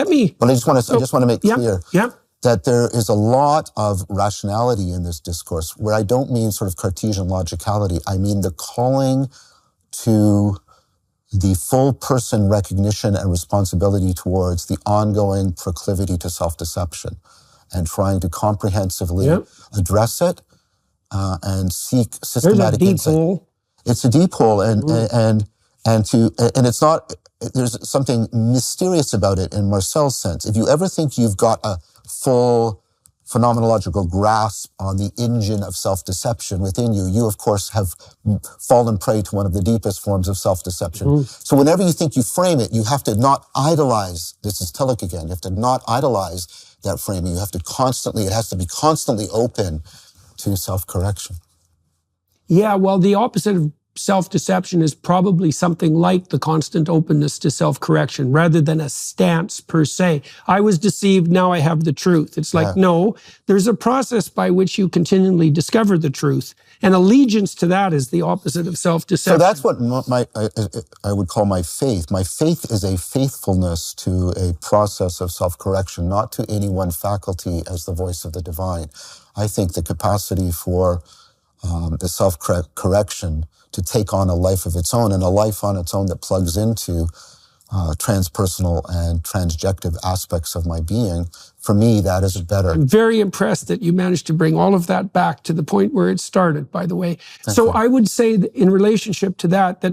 me. But I just want to make clear. Yeah. That there is a lot of rationality in this discourse, where I don't mean sort of Cartesian logicality. I mean the calling to the full person recognition and responsibility towards the ongoing proclivity to self-deception and trying to comprehensively address it and seek systematic insight. Hole. It's a deep hole, and it's not. There's something mysterious about it in Marcel's sense. If you ever think you've got a full phenomenological grasp on the engine of self-deception within you, you of course have fallen prey to one of the deepest forms of self-deception. So whenever you think you frame it, you have to not idolize, this is Tillich again, you have to not idolize that framing. You have to it has to be constantly open to self-correction. Yeah, well, the opposite of self-deception is probably something like the constant openness to self-correction rather than a stance per se. I was deceived, now I have the truth. It's like, no, there's a process by which you continually discover the truth. And allegiance to that is the opposite of self-deception. So that's what I would call my faith. My faith is a faithfulness to a process of self-correction, not to any one faculty as the voice of the divine. I think the capacity for the self-correction to take on a life of its own, and a life on its own that plugs into transpersonal and transjective aspects of my being, for me, that is better. I'm very impressed that you managed to bring all of that back to the point where it started, by the way. So I would say that in relationship to that,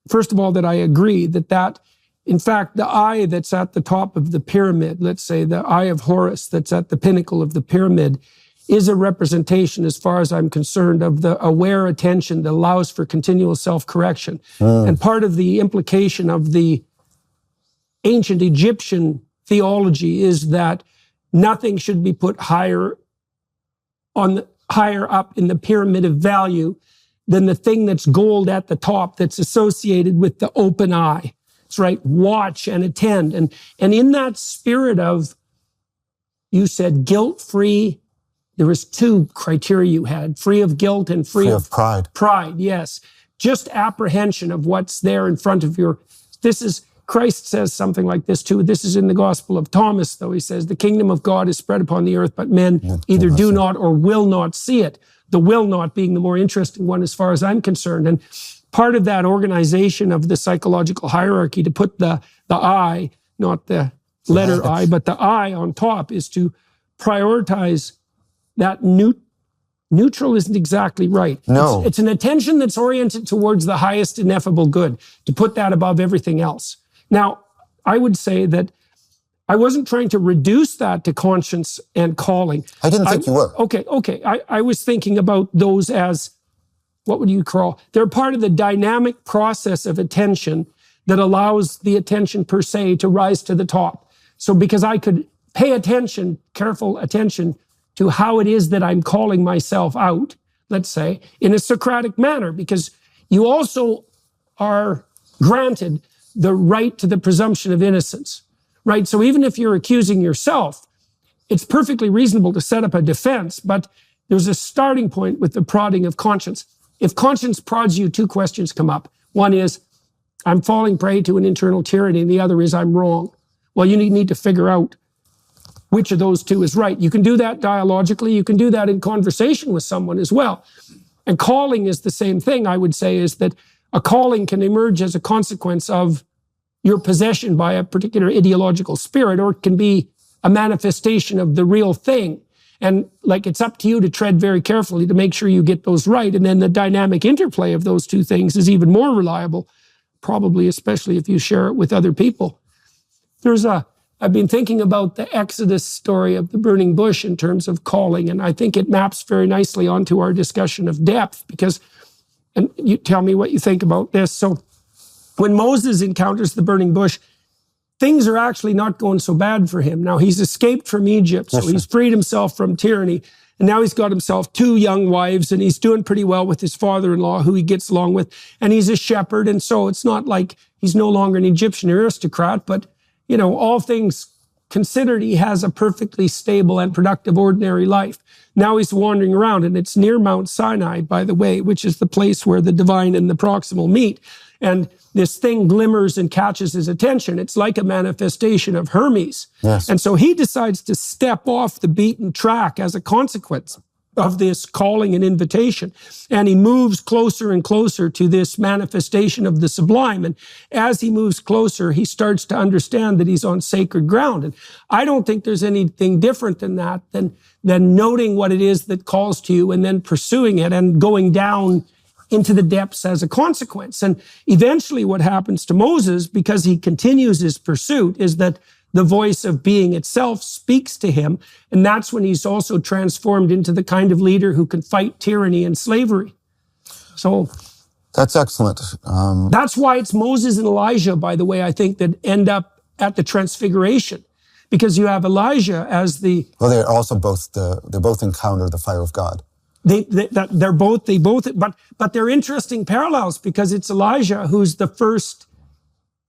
first of all, that I agree that in fact, the eye that's at the top of the pyramid, let's say the eye of Horus that's at the pinnacle of the pyramid, is a representation, as far as I'm concerned, of the aware attention that allows for continual self-correction. And part of the implication of the ancient Egyptian theology is that nothing should be put higher up in the pyramid of value than the thing that's gold at the top that's associated with the open eye. That's right, watch and attend. And in that spirit of, you said guilt-free. There was two criteria you had, free of guilt and free of pride. Pride, yes. Just apprehension of what's there in front of Christ says something like this too. This is in the Gospel of Thomas, though. He says, the kingdom of God is spread upon the earth, but men either do not or will not see it. The will not being the more interesting one as far as I'm concerned. And part of that organization of the psychological hierarchy to put the I, not the letter I, but the I on top, is to prioritize that neutral isn't exactly right. No. It's an attention that's oriented towards the highest ineffable good, to put that above everything else. Now, I would say that I wasn't trying to reduce that to conscience and calling. I didn't think you were. Okay. I was thinking about those as, what would you call? They're part of the dynamic process of attention that allows the attention per se to rise to the top. So because I could pay attention, careful attention, to how it is that I'm calling myself out, let's say, in a Socratic manner, because you also are granted the right to the presumption of innocence, right? So even if you're accusing yourself, it's perfectly reasonable to set up a defense, but there's a starting point with the prodding of conscience. If conscience prods you, two questions come up. One is, I'm falling prey to an internal tyranny, and the other is, I'm wrong. Well, you need to figure out which of those two is right. You can do that dialogically. You can do that in conversation with someone as well. And calling is the same thing, I would say, is that a calling can emerge as a consequence of your possession by a particular ideological spirit, or it can be a manifestation of the real thing. And like, it's up to you to tread very carefully to make sure you get those right. And then the dynamic interplay of those two things is even more reliable, probably, especially if you share it with other people. I've been thinking about the Exodus story of the burning bush in terms of calling, and I think it maps very nicely onto our discussion of depth, because, and you tell me what you think about this. So when Moses encounters the burning bush, things are actually not going so bad for him. Now, he's escaped from Egypt, so he's freed himself from tyranny, and now he's got himself 2 young wives, and he's doing pretty well with his father-in-law, who he gets along with, and he's a shepherd, and so it's not like he's no longer an Egyptian aristocrat, but you know, all things considered, he has a perfectly stable and productive ordinary life. Now he's wandering around, and it's near Mount Sinai, by the way, which is the place where the divine and the proximal meet. And this thing glimmers and catches his attention. It's like a manifestation of Hermes. Yes. And so he decides to step off the beaten track as a consequence of this calling and invitation. And he moves closer and closer to this manifestation of the sublime. And as he moves closer, he starts to understand that he's on sacred ground. And I don't think there's anything different than that, than noting what it is that calls to you and then pursuing it and going down into the depths as a consequence. And eventually what happens to Moses, because he continues his pursuit, is that the voice of being itself speaks to him. And that's when he's also transformed into the kind of leader who can fight tyranny and slavery. So that's excellent. That's why it's Moses and Elijah, by the way, I think, that end up at the transfiguration. Because you have Elijah as the... Well, they both encounter the fire of God. But they're interesting parallels, because it's Elijah who's the first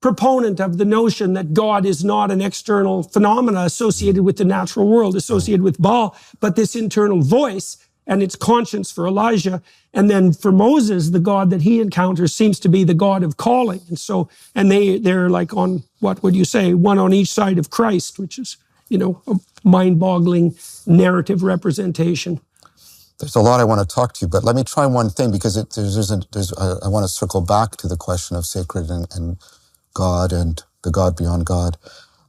proponent of the notion that God is not an external phenomena associated with the natural world, associated with Baal, but this internal voice, and it's conscience for Elijah. And then for Moses, the God that he encounters seems to be the God of calling. And so, and they're like on, what would you say, one on each side of Christ, which is, you know, a mind-boggling narrative representation. There's a lot I want to talk to you, but let me try one thing, because I want to circle back to the question of sacred and God and the God beyond God.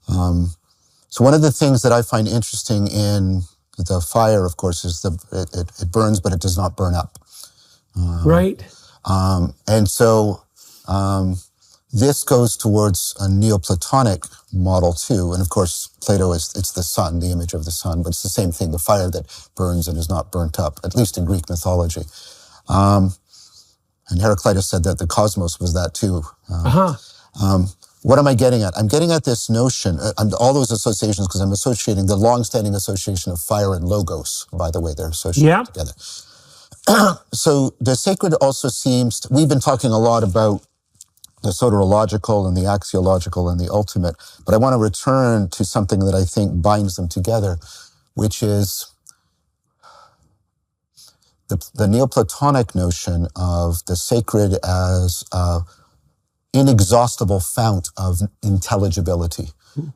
So one of the things that I find interesting in the fire, of course, is it burns, but it does not burn up. Right. And so this goes towards a Neoplatonic model too. And of course, Plato it's the sun, the image of the sun, but it's the same thing, the fire that burns and is not burnt up, at least in Greek mythology. And Heraclitus said that the cosmos was that too. What am I getting at? I'm getting at this notion, all those associations, because I'm associating the long-standing association of fire and logos. By the way, they're associated together. So the sacred also seems, we've been talking a lot about the soteriological and the axiological and the ultimate, but I want to return to something that I think binds them together, which is the Neoplatonic notion of the sacred as inexhaustible fount of intelligibility.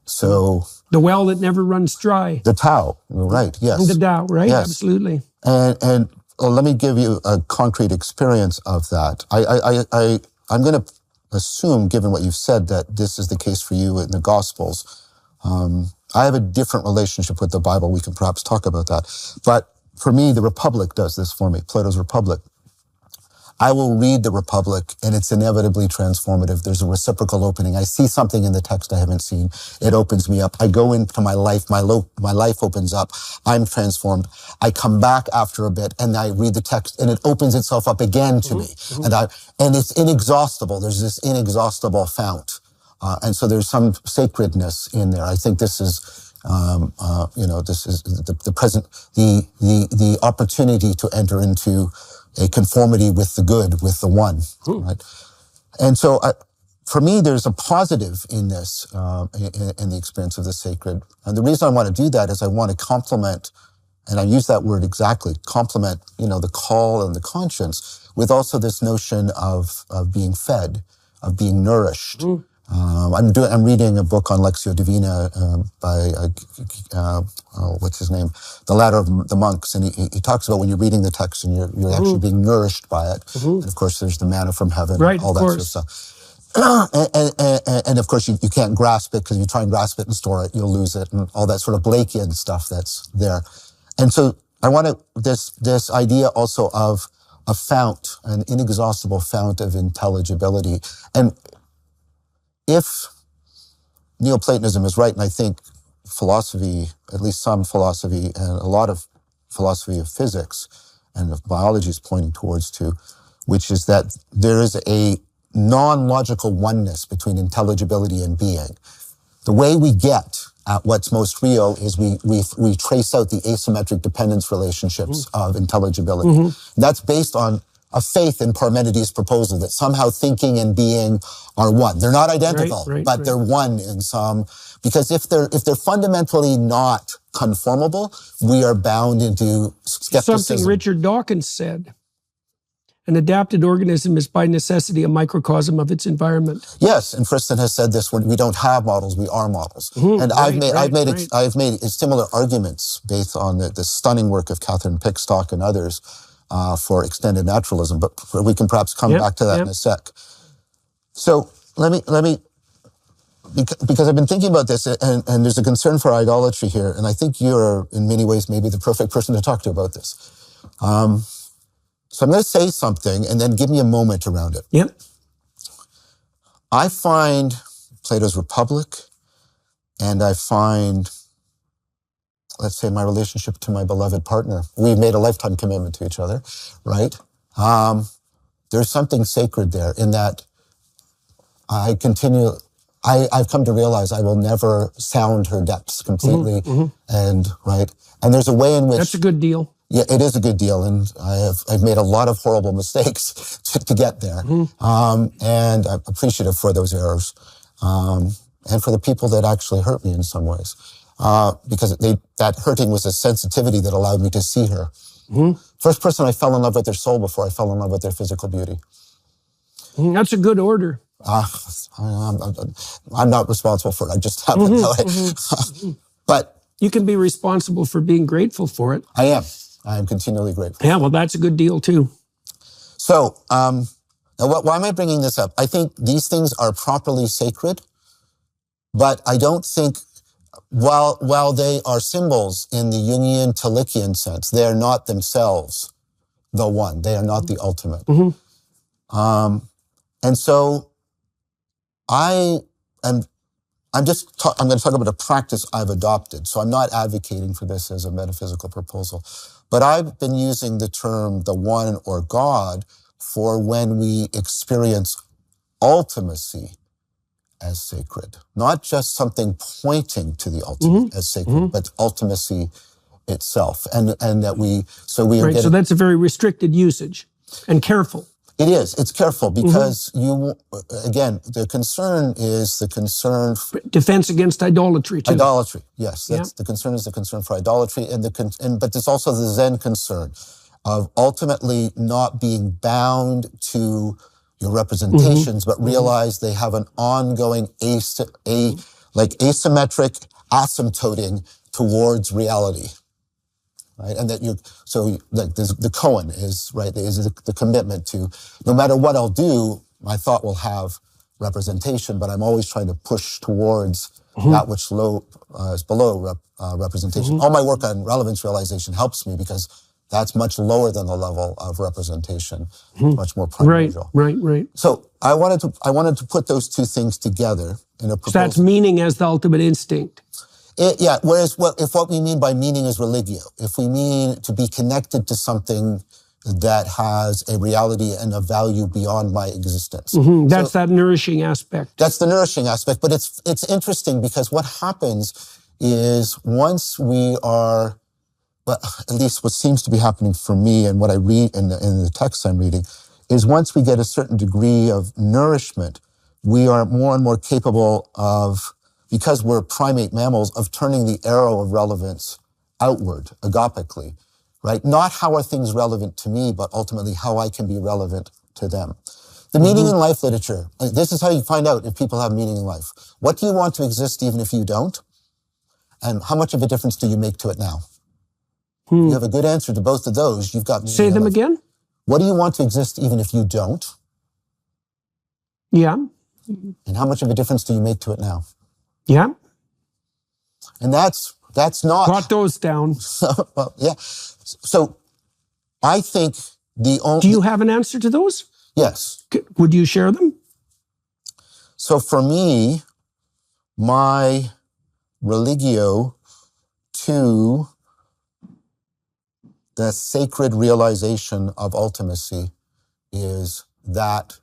So the well that never runs dry. The Tao, right? Yes. The Tao, right? Yes. Absolutely. And let me give you a concrete experience of that. I'm going to assume, given what you've said, that this is the case for you in the Gospels. I have a different relationship with the Bible. We can perhaps talk about that. But for me, the Republic does this for me, Plato's Republic. I will read the Republic, and it's inevitably transformative. There's a reciprocal opening. I see something in the text I haven't seen. It opens me up. I go into my life. My life opens up. I'm transformed. I come back after a bit, and I read the text, and it opens itself up again to me. And it's inexhaustible. There's this inexhaustible fount. And so there's some sacredness in there. I think this is, this is the present, the opportunity to enter into a conformity with the good, with the one, right? And so for me, there's a positive in this, in the experience of the sacred. And the reason I want to do that is I want to complement, and I use that word exactly, complement, the call and the conscience with also this notion of being fed, of being nourished. I'm reading a book on Lectio Divina by what's his name, the Ladder of the Monks, and he talks about when you're reading the text and you're actually being nourished by it. And of course, there's the manna from heaven, right, all that sort of stuff. And of course, you can't grasp it because you try and grasp it and store it, you'll lose it, and all that sort of Blakean stuff that's there. And so I want this idea also of a fount, an inexhaustible fount of intelligibility. And if Neoplatonism is right, and I think philosophy, at least some philosophy and a lot of philosophy of physics and of biology is pointing towards too, which is that there is a non-logical oneness between intelligibility and being. The way we get at what's most real is we trace out the asymmetric dependence relationships of intelligibility. That's based on a faith in Parmenides' proposal that somehow thinking and being are one. They're not identical, but they're one in some, because if they're fundamentally not conformable, we are bound into skepticism. Something Richard Dawkins said. An adapted organism is by necessity a microcosm of its environment. Yes, and Friston has said this: when we don't have models, we are models. And I've made similar arguments based on the stunning work of Catherine Pickstock and others for extended naturalism, but we can perhaps come back to that in a sec. So let me, because I've been thinking about this, and there's a concern for idolatry here, and I think you're in many ways maybe the perfect person to talk to about this. So I'm going to say something, and then give me a moment around it. I find Plato's Republic, and I find, let's say, my relationship to my beloved partner. We've made a lifetime commitment to each other, right? There's something sacred there in that I've come to realize I will never sound her depths completely. And there's a way in which... That's a good deal. Yeah, it is a good deal, and I've made a lot of horrible mistakes to get there. And I'm appreciative for those errors, and for the people that actually hurt me in some ways. Because that hurting was a sensitivity that allowed me to see her. First person I fell in love with their soul before I fell in love with their physical beauty. That's a good order. I'm not responsible for it. I just happen that way. But you can be responsible for being grateful for it. I am continually grateful. Yeah, well, that's a good deal too. So, now why am I bringing this up? I think these things are properly sacred, but I don't think, while they are symbols in the Jungian Tillichian sense, they are not themselves the one. They are not the ultimate. And so I'm going to talk about a practice I've adopted. So I'm not advocating for this as a metaphysical proposal, but I've been using the term the one or God for when we experience ultimacy as sacred, not just something pointing to the ultimate as sacred, but ultimacy itself. And that so that's a very restricted usage and careful. It is. It's careful because the concern is the concern... Defense against idolatry, too. Idolatry, yes. The concern is the concern for idolatry, but there's also the Zen concern of ultimately not being bound to your representations, but realize they have an ongoing asymmetric asymptoting towards reality. Right, and that the koan is the commitment to, no matter what I'll do, my thought will have representation, but I'm always trying to push towards that which is below representation. All my work on relevance realization helps me because That's much lower than the level of representation, much more primordial. Right. So I wanted to put those two things together in a proposal. So that's meaning as the ultimate instinct. Whereas if what we mean by meaning is religio, if we mean to be connected to something that has a reality and a value beyond my existence. That's that nourishing aspect. That's the nourishing aspect, but it's interesting because what happens is once we are, well, at least what seems to be happening for me and what I read in the text I'm reading, is once we get a certain degree of nourishment, we are more and more capable of, because we're primate mammals, of turning the arrow of relevance outward, agapically, right? Not how are things relevant to me, but ultimately how I can be relevant to them. The meaning in life literature, this is how you find out if people have meaning in life. What do you want to exist even if you don't? And how much of a difference do you make to it now? If you have a good answer to both of those, you've got meaning. Say them again? What do you want to exist even if you don't? Yeah. And how much of a difference do you make to it now? Yeah. And that's not... Got those down. Well, yeah. So I think the only... Do you have an answer to those? Yes. Would you share them? So for me, my religio to the sacred realization of ultimacy is that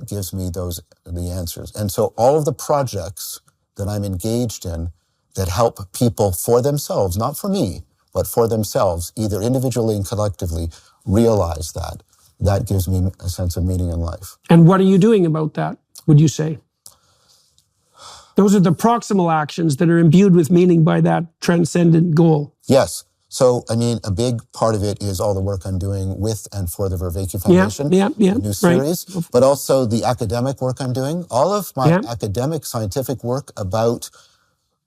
gives me the answers. And so all of the projects that I'm engaged in that help people for themselves, not for me, but for themselves, either individually and collectively, realize that gives me a sense of meaning in life. And what are you doing about that, would you say? Those are the proximal actions that are imbued with meaning by that transcendent goal. Yes. So, I mean, a big part of it is all the work I'm doing with and for the Vervaeke Foundation, the new series, but also the academic work I'm doing. All of my academic scientific work about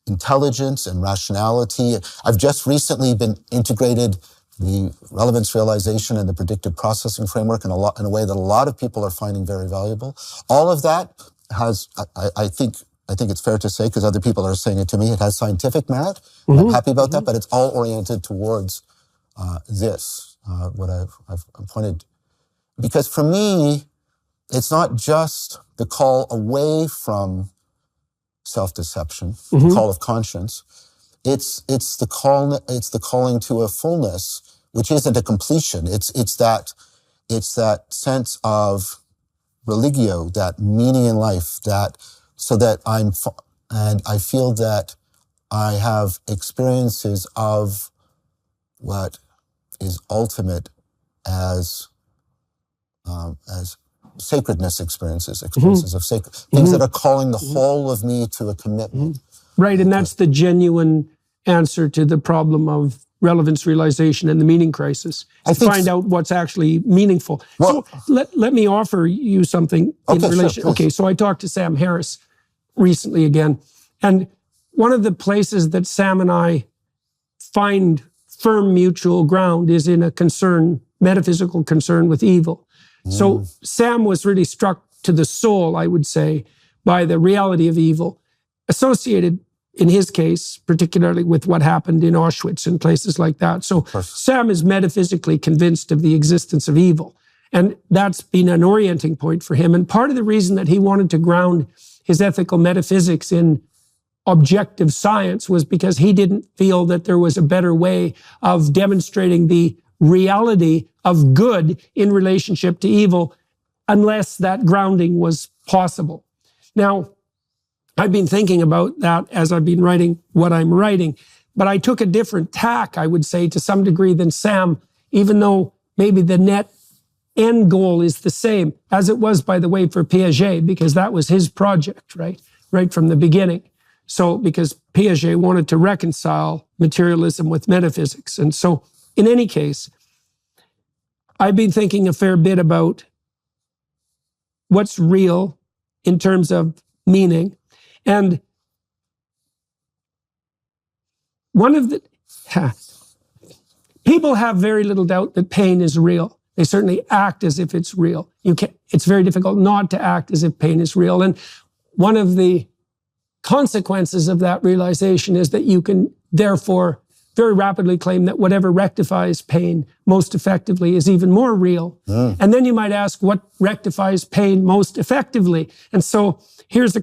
intelligence and rationality. I've just recently been integrated the relevance realization and the predictive processing framework in a way that a lot of people are finding very valuable. All of that has, I think it's fair to say, because other people are saying it to me, it has scientific merit. I'm happy about that, but it's all oriented towards what I've pointed. Because for me, it's not just the call away from self-deception, the call of conscience. It's the calling to a fullness, which isn't a completion. It's that sense of religio, that meaning in life, so that I feel that I have experiences of what is ultimate as sacredness experiences of sacred, things that are calling the whole of me to a commitment. Right, and that's the genuine answer to the problem of relevance realization and the meaning crisis. To find out what's actually meaningful. Well, so let me offer you something in relation. Sure, okay, so I talked to Sam Harris recently again, and one of the places that Sam and I find firm mutual ground is in a metaphysical concern with evil. So Sam was really struck to the soul, I would say, by the reality of evil, associated, in his case, particularly with what happened in Auschwitz and places like that. So Sam is metaphysically convinced of the existence of evil. And that's been an orienting point for him. And part of the reason that he wanted to ground his ethical metaphysics in objective science was because he didn't feel that there was a better way of demonstrating the reality of good in relationship to evil unless that grounding was possible. Now, I've been thinking about that as I've been writing what I'm writing, but I took a different tack, I would say, to some degree than Sam, even though maybe the net end goal is the same, as it was, by the way, for Piaget, because that was his project, right from the beginning. So, because Piaget wanted to reconcile materialism with metaphysics. And so, in any case, I've been thinking a fair bit about what's real in terms of meaning. And people have very little doubt that pain is real. They certainly act as if it's real. It's very difficult not to act as if pain is real. And one of the consequences of that realization is that you can therefore very rapidly claim that whatever rectifies pain most effectively is even more real. And then you might ask, what rectifies pain most effectively? And so here's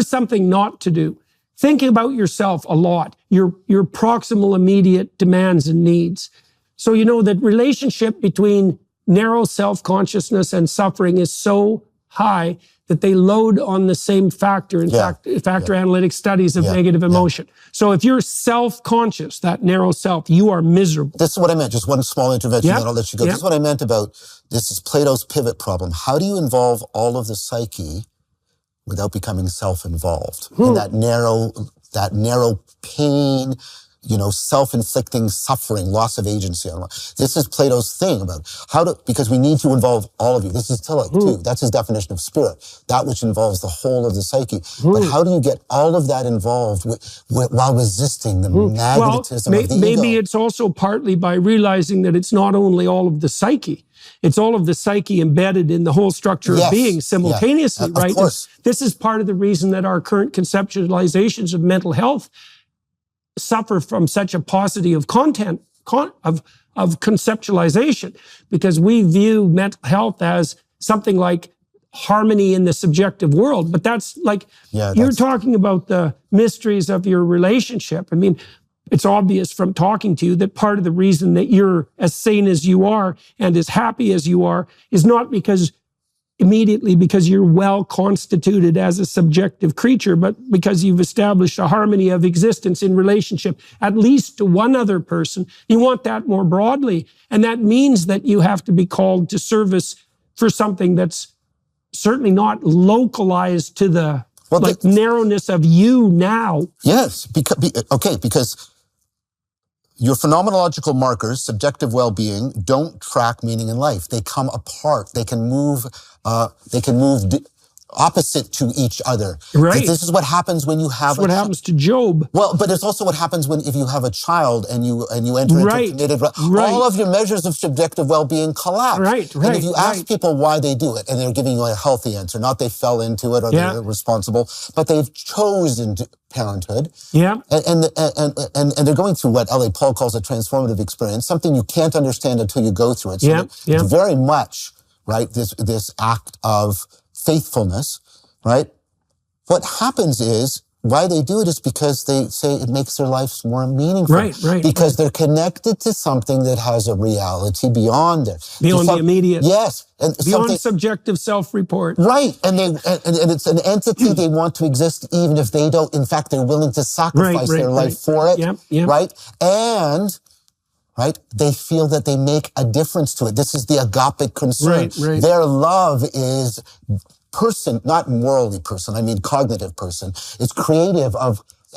something not to do. Thinking about yourself a lot, your proximal immediate demands and needs. So you know that relationship between narrow self-consciousness and suffering is so high that they load on the same factor. In fact, factor analytic studies of negative emotion. So if you're self-conscious, that narrow self, you are miserable. This is what I meant. Just one small intervention, then I'll let you go. This is what I meant about, this is Plato's pivot problem. How do you involve all of the psyche without becoming self-involved? And that narrow pain, you know, self-inflicting suffering, loss of agency. This is Plato's thing about because we need to involve all of you. This is Tillich too. That's his definition of spirit, that which involves the whole of the psyche. But how do you get all of that involved while resisting the magnetism of the ego? Maybe it's also partly by realizing that it's not only all of the psyche, it's all of the psyche embedded in the whole structure of being simultaneously, right? Of course. This is part of the reason that our current conceptualizations of mental health suffer from such a paucity of content, of conceptualization, because we view mental health as something like harmony in the subjective world. But that's like, you're talking about the mysteries of your relationship. I mean, it's obvious from talking to you that part of the reason that you're as sane as you are and as happy as you are is not because you're well constituted as a subjective creature, but because you've established a harmony of existence in relationship, at least to one other person. You want that more broadly. And that means that you have to be called to service for something that's certainly not localized to the narrowness of you now. Yes, because your phenomenological markers, subjective well-being, don't track meaning in life. They come apart. They can move opposite to each other. Right. This is what happens when you have. What happens to Job? Well, but it's also what happens if you have a child and you enter into a committed. All of your measures of subjective well-being collapse. And if you ask people why they do it, and they're giving you a healthy answer, not they fell into it or they're responsible, but they've chosen parenthood. And they're going through what L.A. Paul calls a transformative experience, something you can't understand until you go through it. So it's very much this act of faithfulness, right? What happens is, why they do it is because they say it makes their lives more meaningful. Because they're connected to something that has a reality beyond it. Beyond the immediate. Yes. And beyond subjective self-report. Right. And it's an entity they want to exist even if they don't. In fact, they're willing to sacrifice their life for it. Right? And they feel that they make a difference to it. This is the agapic concern. Their love is person, not morally person, I mean cognitive person. It's creative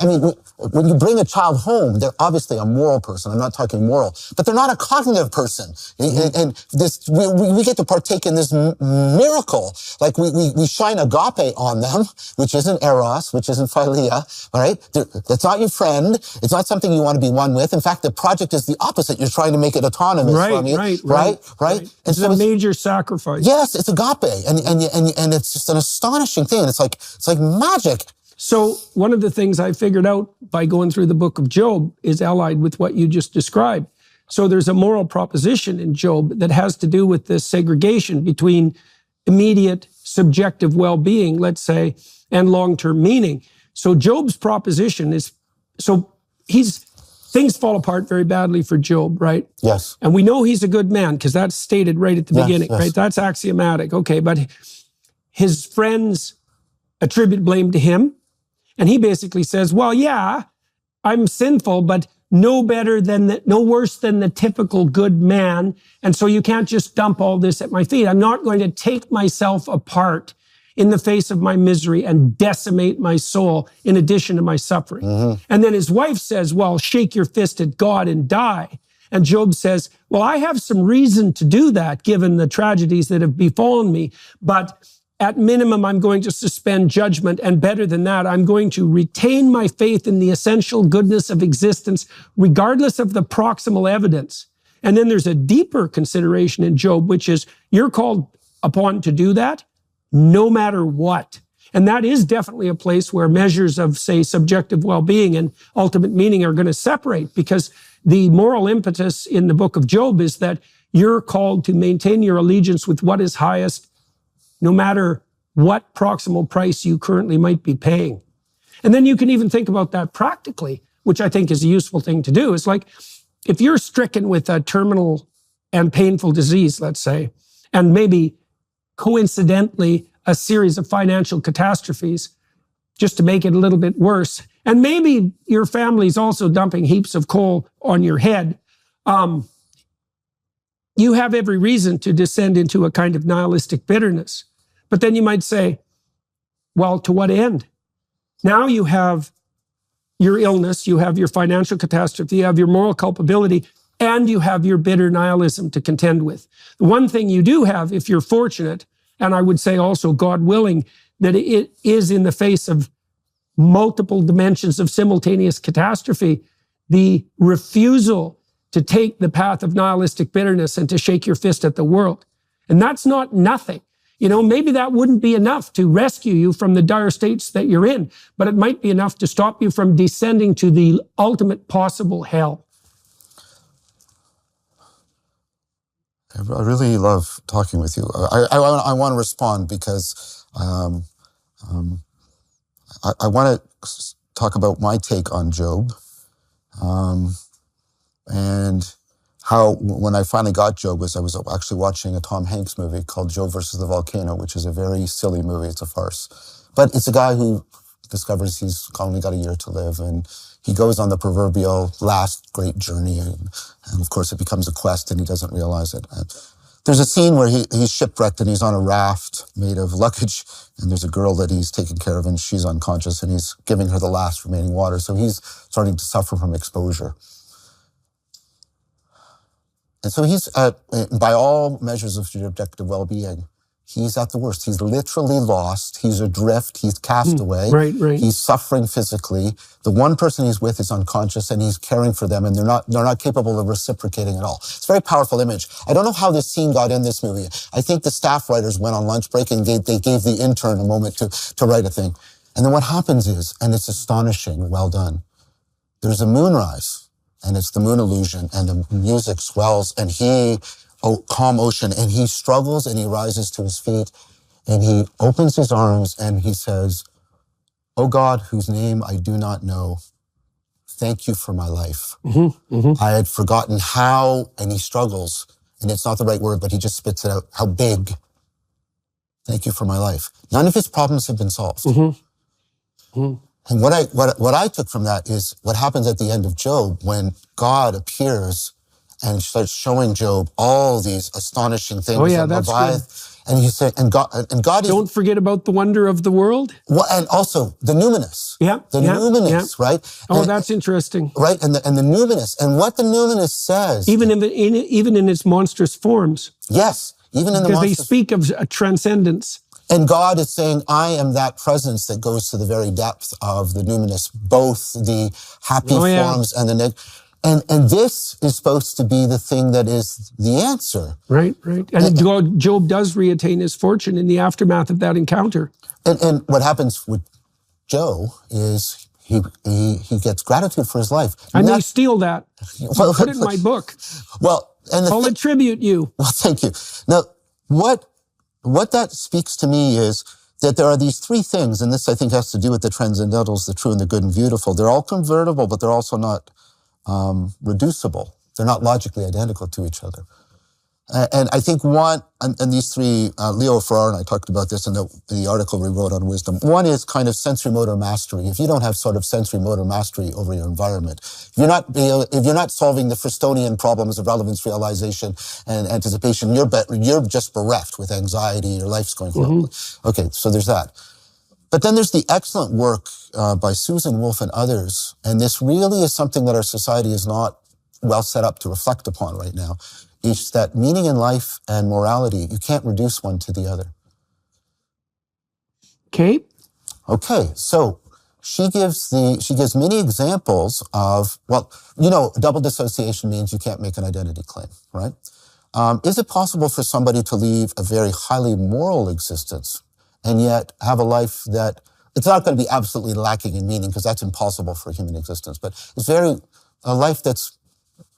when you bring a child home, they're obviously a moral person. I'm not talking moral, but they're not a cognitive person. And this, we get to partake in this miracle. Like we shine agape on them, which isn't eros, which isn't philia, all right? That's not your friend. It's not something you want to be one with. In fact, the project is the opposite. You're trying to make it autonomous from you. Right? And it's a major sacrifice. Yes, it's agape. And it's just an astonishing thing. It's like magic. So one of the things I figured out by going through the book of Job is allied with what you just described. So there's a moral proposition in Job that has to do with this segregation between immediate subjective well-being, let's say, and long-term meaning. So Job's proposition is, things fall apart very badly for Job, right? Yes. And we know he's a good man because that's stated right at the beginning, right? That's axiomatic. Okay, but his friends attribute blame to him. And he basically says, well, yeah, I'm sinful, but no worse than the typical good man. And so you can't just dump all this at my feet. I'm not going to take myself apart in the face of my misery and decimate my soul in addition to my suffering. And then his wife says, well, shake your fist at God and die. And Job says, well, I have some reason to do that given the tragedies that have befallen me, but at minimum, I'm going to suspend judgment, and better than that, I'm going to retain my faith in the essential goodness of existence, regardless of the proximal evidence. And then there's a deeper consideration in Job, which is you're called upon to do that no matter what. And that is definitely a place where measures of, say, subjective well-being and ultimate meaning are going to separate, because the moral impetus in the book of Job is that you're called to maintain your allegiance with what is highest, no matter what proximal price you currently might be paying. And then you can even think about that practically, which I think is a useful thing to do. It's like, if you're stricken with a terminal and painful disease, let's say, and maybe coincidentally a series of financial catastrophes, just to make it a little bit worse, and maybe your family's also dumping heaps of coal on your head, you have every reason to descend into a kind of nihilistic bitterness. But then you might say, well, to what end? Now you have your illness, you have your financial catastrophe, you have your moral culpability, and you have your bitter nihilism to contend with. The one thing you do have, if you're fortunate, and I would say also, God willing, that it is in the face of multiple dimensions of simultaneous catastrophe, the refusal to take the path of nihilistic bitterness and to shake your fist at the world. And that's not nothing. You know, maybe that wouldn't be enough to rescue you from the dire states that you're in, but it might be enough to stop you from descending to the ultimate possible hell. I really love talking with you. I want to respond because I want to talk about my take on Job, and how, when I finally got Job, I was actually watching a Tom Hanks movie called Job versus the Volcano, which is a very silly movie. It's a farce. But it's a guy who discovers he's only got a year to live, and he goes on the proverbial last great journey, and of course it becomes a quest, and he doesn't realize it. And there's a scene where he's shipwrecked, and he's on a raft made of luggage, and there's a girl that he's taking care of, and she's unconscious, and he's giving her the last remaining water. So he's starting to suffer from exposure. And so he's, by all measures of subjective well-being, he's at the worst. He's literally lost. He's adrift. He's cast away. Right. He's suffering physically. The one person he's with is unconscious, and he's caring for them, and they're not capable of reciprocating at all. It's a very powerful image. I don't know how this scene got in this movie. I think the staff writers went on lunch break, and they gave the intern a moment to write a thing. And then what happens is, and it's astonishing, well done, there's a moonrise. And it's the moon illusion, and the music swells, and calm ocean, and he struggles, and he rises to his feet, and he opens his arms, and he says, "Oh God, whose name I do not know, thank you for my life." I had forgotten how, and he struggles, and it's not the right word, but he just spits it out, how big. Thank you for my life. None of his problems have been solved. And what I took from that is what happens at the end of Job when God appears and starts showing Job all these astonishing things. Oh yeah, that's good. And he said, and God is, don't forget about the wonder of the world. Well, and also the numinous. Numinous, right? Oh, that's interesting. Right, and the numinous, and what the numinous says, even in its monstrous forms. Yes, even in the because they speak of a transcendence. And God is saying, I am that presence that goes to the very depth of the numinous, both the happy forms and the negative. And this is supposed to be the thing that is the answer. Right. And Job does reattain his fortune in the aftermath of that encounter. And what happens with Job is he gets gratitude for his life. I may steal that. Well, put it in my book. Well, and I'll attribute you. Well, thank you. Now, what that speaks to me is that there are these three things, and this I think has to do with the transcendentals, the true and the good and beautiful. They're all convertible, but they're also not reducible. They're not logically identical to each other. And I think and these three, Leo Ferrar and I talked about this in the article we wrote on wisdom. One is kind of sensory motor mastery. If you don't have sort of sensory motor mastery over your environment, if you're not solving the Fristonian problems of relevance realization and anticipation, you're just bereft with anxiety. Your life's going horribly. Okay, so there's that. But then there's the excellent work by Susan Wolf and others, and this really is something that our society is not well set up to reflect upon right now. Is that meaning in life and morality, you can't reduce one to the other. Okay, so she gives many examples of, double dissociation means you can't make an identity claim, right? Is it possible for somebody to lead a very highly moral existence and yet have a life that, it's not going to be absolutely lacking in meaning, because that's impossible for human existence, but it's a life that's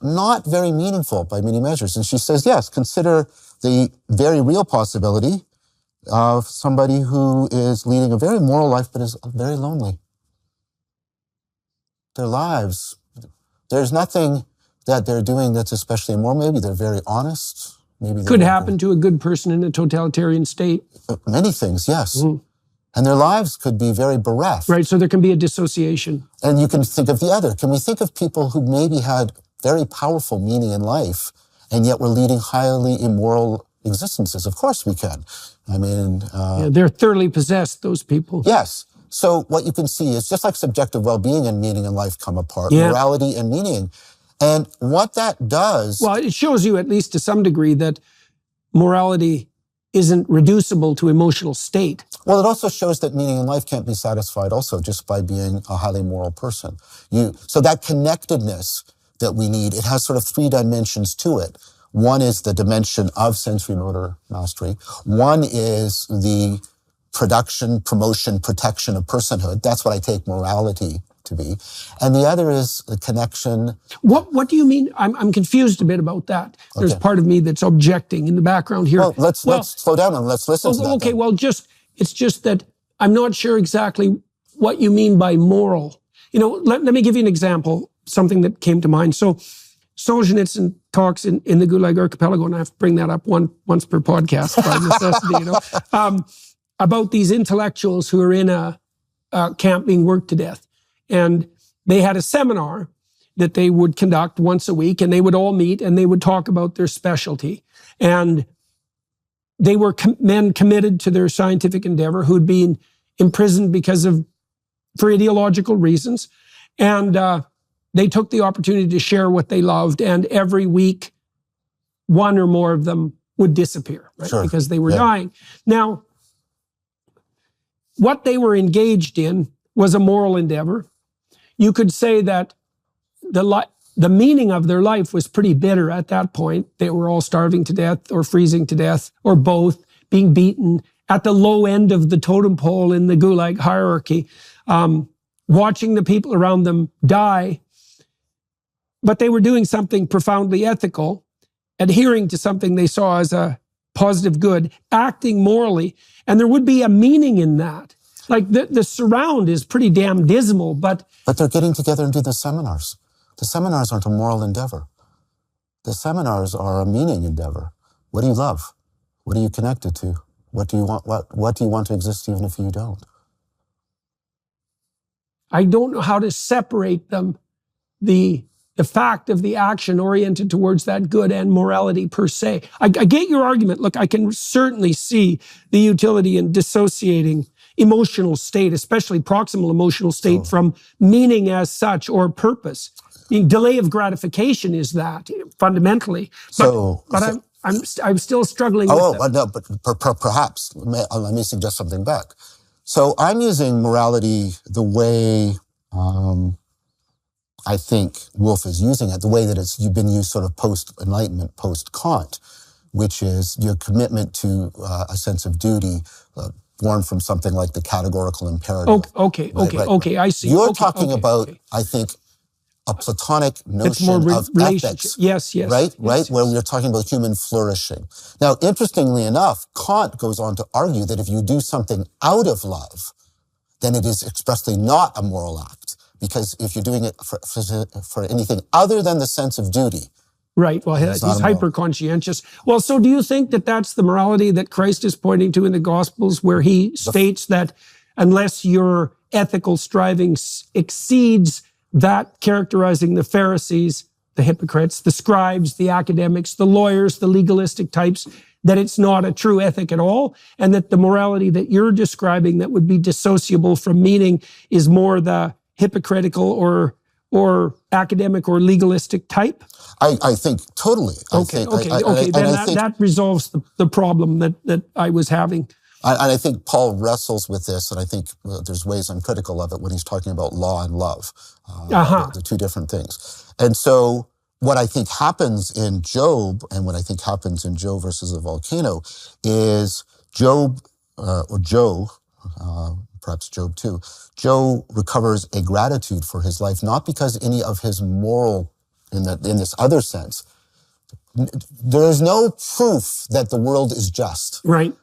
not very meaningful by many measures. And she says, yes, consider the very real possibility of somebody who is leading a very moral life but is very lonely. Their lives, there's nothing that they're doing that's especially immoral. Maybe they're very honest. Maybe could happen to a good person in a totalitarian state. Many things, yes. And their lives could be very bereft. Right, so there can be a dissociation. And you can think of the other. Can we think of people who maybe had very powerful meaning in life and yet were leading highly immoral existences? Of course we can. I mean... they're thoroughly possessed, those people. Yes. So what you can see is just like subjective well-being and meaning in life come apart, morality and meaning. And what that does... Well, it shows you, at least to some degree, that morality isn't reducible to emotional state. Well, it also shows that meaning in life can't be satisfied also just by being a highly moral person. So that connectedness that we need, it has sort of three dimensions to it. One is the dimension of sensory motor mastery. One is the production, promotion, protection of personhood. That's what I take morality to be. And the other is the connection. What do you mean? I'm confused a bit about that. There's part of me that's objecting in the background here. Well, let's slow down and let's listen to that. Okay, well, it's just that I'm not sure exactly what you mean by moral. Let me give you an example, something that came to mind. So Solzhenitsyn talks in the Gulag Archipelago, and I have to bring that up once per podcast by necessity, about these intellectuals who are in a camp being worked to death. And they had a seminar that they would conduct once a week, and they would all meet and they would talk about their specialty. And they were men committed to their scientific endeavor who'd been imprisoned for ideological reasons. And they took the opportunity to share what they loved. And every week, one or more of them would disappear, right? Sure. Because they were dying. Now, what they were engaged in was a moral endeavor. You could say that the meaning of their life was pretty bitter at that point. They were all starving to death or freezing to death or both, being beaten at the low end of the totem pole in the Gulag hierarchy, watching the people around them die. But they were doing something profoundly ethical, adhering to something they saw as a positive good, acting morally, and there would be a meaning in that. Like the surround is pretty damn dismal, but they're getting together and do the seminars. The seminars aren't a moral endeavor. The seminars are a meaning endeavor. What do you love? What are you connected to? What do you want? What do you want to exist even if you don't? I don't know how to separate them. The fact of the action oriented towards that good and morality per se. I get your argument. Look, I can certainly see the utility in dissociating emotional state, especially proximal emotional state, from meaning as such or purpose. I mean, delay of gratification is that fundamentally. But I'm still struggling with it. Oh, no, but perhaps let me suggest something back. So I'm using morality the way I think Wolff is using it, the way that it's been used sort of post-Enlightenment, post-Kant, which is your commitment to a sense of duty born from something like the categorical imperative. Okay, I see. You're talking about, I think, a Platonic notion of ethics. Yes. Right? Where we're talking about human flourishing. Now, interestingly enough, Kant goes on to argue that if you do something out of love, then it is expressly not a moral act. Because if you're doing it for anything other than the sense of duty. Right, well, he's hyper-conscientious. Well, so do you think that that's the morality that Christ is pointing to in the Gospels, where he states that unless your ethical striving exceeds that characterizing the Pharisees, the hypocrites, the scribes, the academics, the lawyers, the legalistic types, that it's not a true ethic at all, and that the morality that you're describing that would be dissociable from meaning is more the hypocritical or academic or legalistic type? I think totally. Okay. Then that resolves the problem that I was having. And I think Paul wrestles with this, and I think there's ways I'm critical of it when he's talking about law and love, the two different things. And so what I think happens in Job, and what I think happens in Job versus the volcano, is Job or Joe, perhaps Job too, Joe recovers a gratitude for his life, not because any of his moral, in this other sense. There is no proof that the world is just. Right.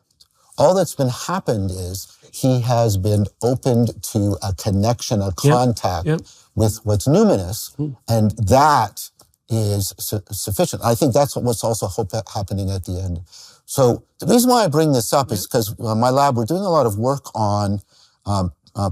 All that's been happened is he has been opened to a connection, a contact with what's numinous, and that is sufficient. I think that's what's also happening at the end. So the reason why I bring this up is because my lab, we're doing a lot of work on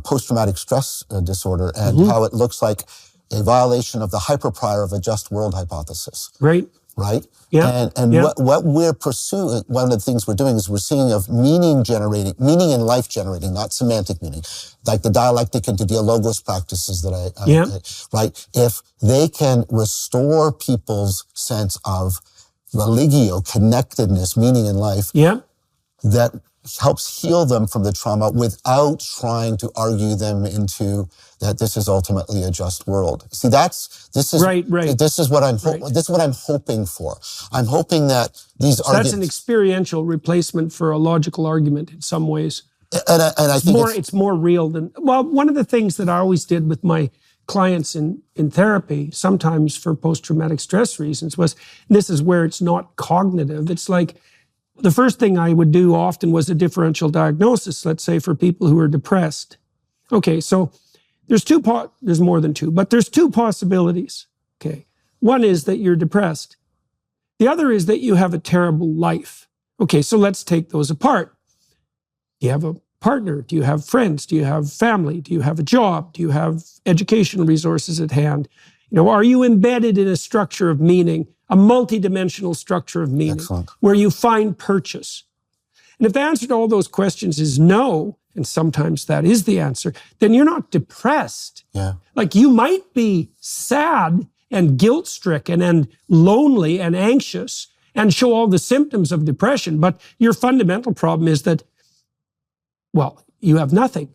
post-traumatic stress disorder and how it looks like a violation of the hyperprior of a just world hypothesis. Right. Right? Yeah. And what we're pursuing, one of the things we're doing is we're seeing of meaning and life generating, not semantic meaning, like the dialectic and dialogos practices that right? If they can restore people's sense of religio, connectedness, meaning in life, that helps heal them from the trauma without trying to argue them into that this is ultimately a just world. See, this is what I'm hoping for. I'm hoping that these arguments. That's an experiential replacement for a logical argument in some ways. And I think it's more real than, well, one of the things that I always did with my clients in therapy, sometimes for post-traumatic stress reasons, was, this is where it's not cognitive. It's like, the first thing I would do often was a differential diagnosis, let's say for people who are depressed. Okay, so there's more than two, but there's two possibilities. Okay, one is that you're depressed. The other is that you have a terrible life. Okay, so let's take those apart. Do you have a partner? Do you have friends? Do you have family? Do you have a job? Do you have educational resources at hand? Are you embedded in a structure of meaning, a multidimensional structure of meaning, where you find purchase? And if the answer to all those questions is no, and sometimes that is the answer, then you're not depressed. Like, you might be sad and guilt-stricken and lonely and anxious and show all the symptoms of depression, but your fundamental problem is that, well, you have nothing.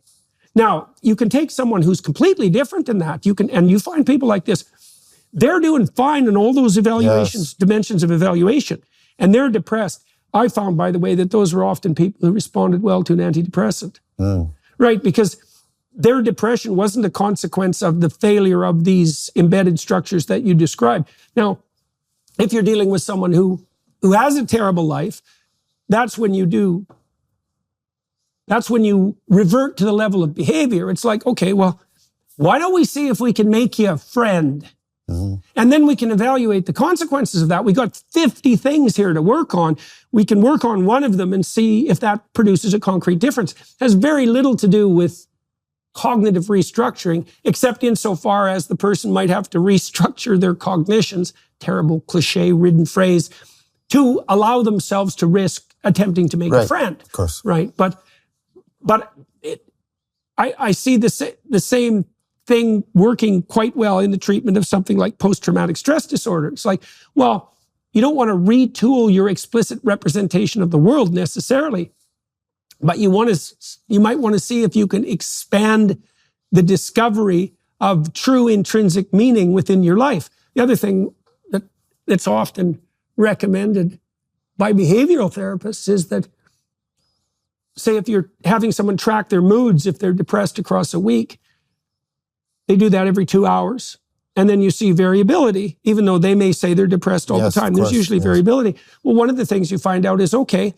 Now, you can take someone who's completely different than that. And you find people like this, they're doing fine in all those evaluations, dimensions of evaluation, and they're depressed. I found, by the way, that those were often people who responded well to an antidepressant. Right? Because their depression wasn't a consequence of the failure of these embedded structures that you described. Now, if you're dealing with someone who has a terrible life, that's when you revert to the level of behavior. It's like, okay, well, why don't we see if we can make you a friend? And then we can evaluate the consequences of that. We got 50 things here to work on. We can work on one of them and see if that produces a concrete difference. It has very little to do with cognitive restructuring, except insofar as the person might have to restructure their cognitions, terrible cliche-ridden phrase, to allow themselves to risk attempting to make a friend. Of course. Right. But I see the same thing working quite well in the treatment of something like post-traumatic stress disorder. It's like, well, you don't want to retool your explicit representation of the world necessarily, but you might want to see if you can expand the discovery of true intrinsic meaning within your life. The other thing that's often recommended by behavioral therapists is that, say, if you're having someone track their moods, if they're depressed across a week, they do that every 2 hours. And then you see variability, even though they may say they're depressed all the time. There's usually variability. Well, one of the things you find out is, okay,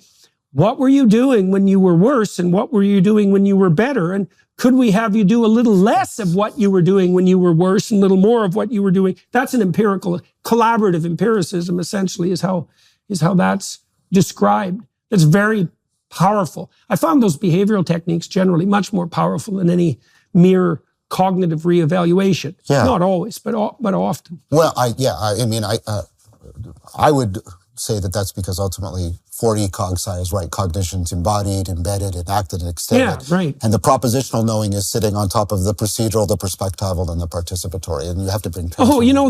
what were you doing when you were worse and what were you doing when you were better? And could we have you do a little less of what you were doing when you were worse and a little more of what you were doing? That's an empirical, collaborative empiricism, essentially, is how that's described. It's very powerful. I found those behavioral techniques generally much more powerful than any mere cognitive reevaluation. Not always, but often. Well, I would say that that's because ultimately 4E cognition is right. Cognition's embodied, embedded, enacted, and extended. Yeah, right. And the propositional knowing is sitting on top of the procedural, the perspectival, and the participatory. And you have to bring...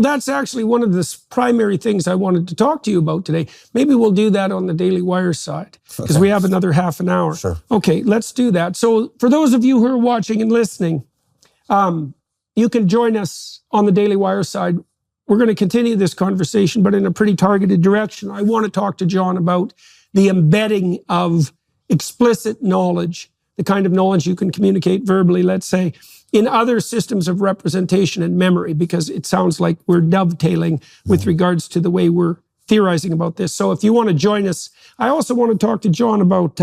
that's actually one of the primary things I wanted to talk to you about today. Maybe we'll do that on the Daily Wire side, because we have another half an hour. Sure. Okay, let's do that. So for those of you who are watching and listening, you can join us on the Daily Wire side. We're going to continue this conversation, but in a pretty targeted direction. I want to talk to John about the embedding of explicit knowledge, the kind of knowledge you can communicate verbally, let's say, in other systems of representation and memory, because it sounds like we're dovetailing with regards to the way we're theorizing about this. So if you want to join us, I also want to talk to John about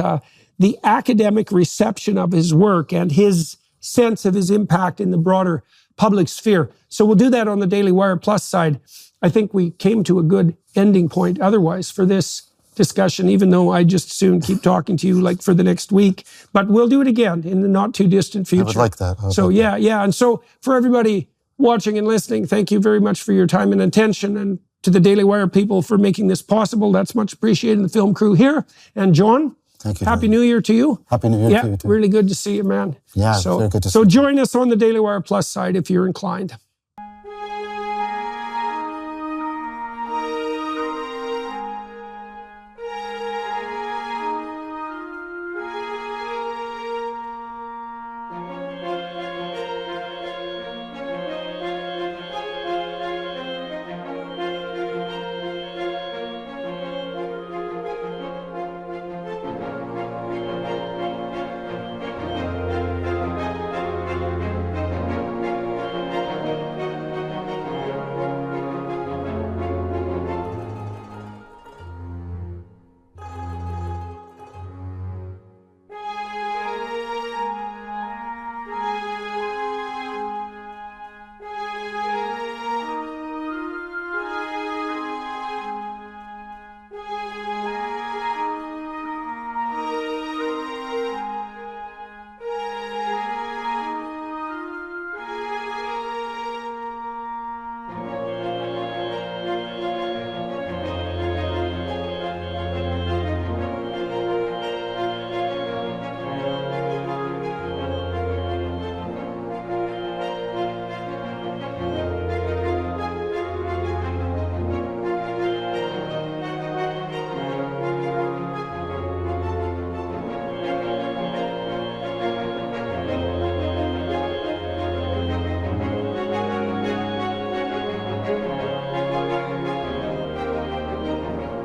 the academic reception of his work and his sense of his impact in the broader public sphere. So we'll do that on the Daily Wire Plus side. I think we came to a good ending point otherwise for this discussion, even though I just soon keep talking to you like for the next week. But we'll do it again in the not too distant future. I would like that. Yeah. And so for everybody watching and listening, thank you very much for your time and attention, and to the Daily Wire people for making this possible. That's much appreciated, and the film crew here. And John, thank you. Happy New Year to you. Happy New Year to you too. Really good to see you, man. Yeah, very good to see you. So join us on the Daily Wire Plus side if you're inclined.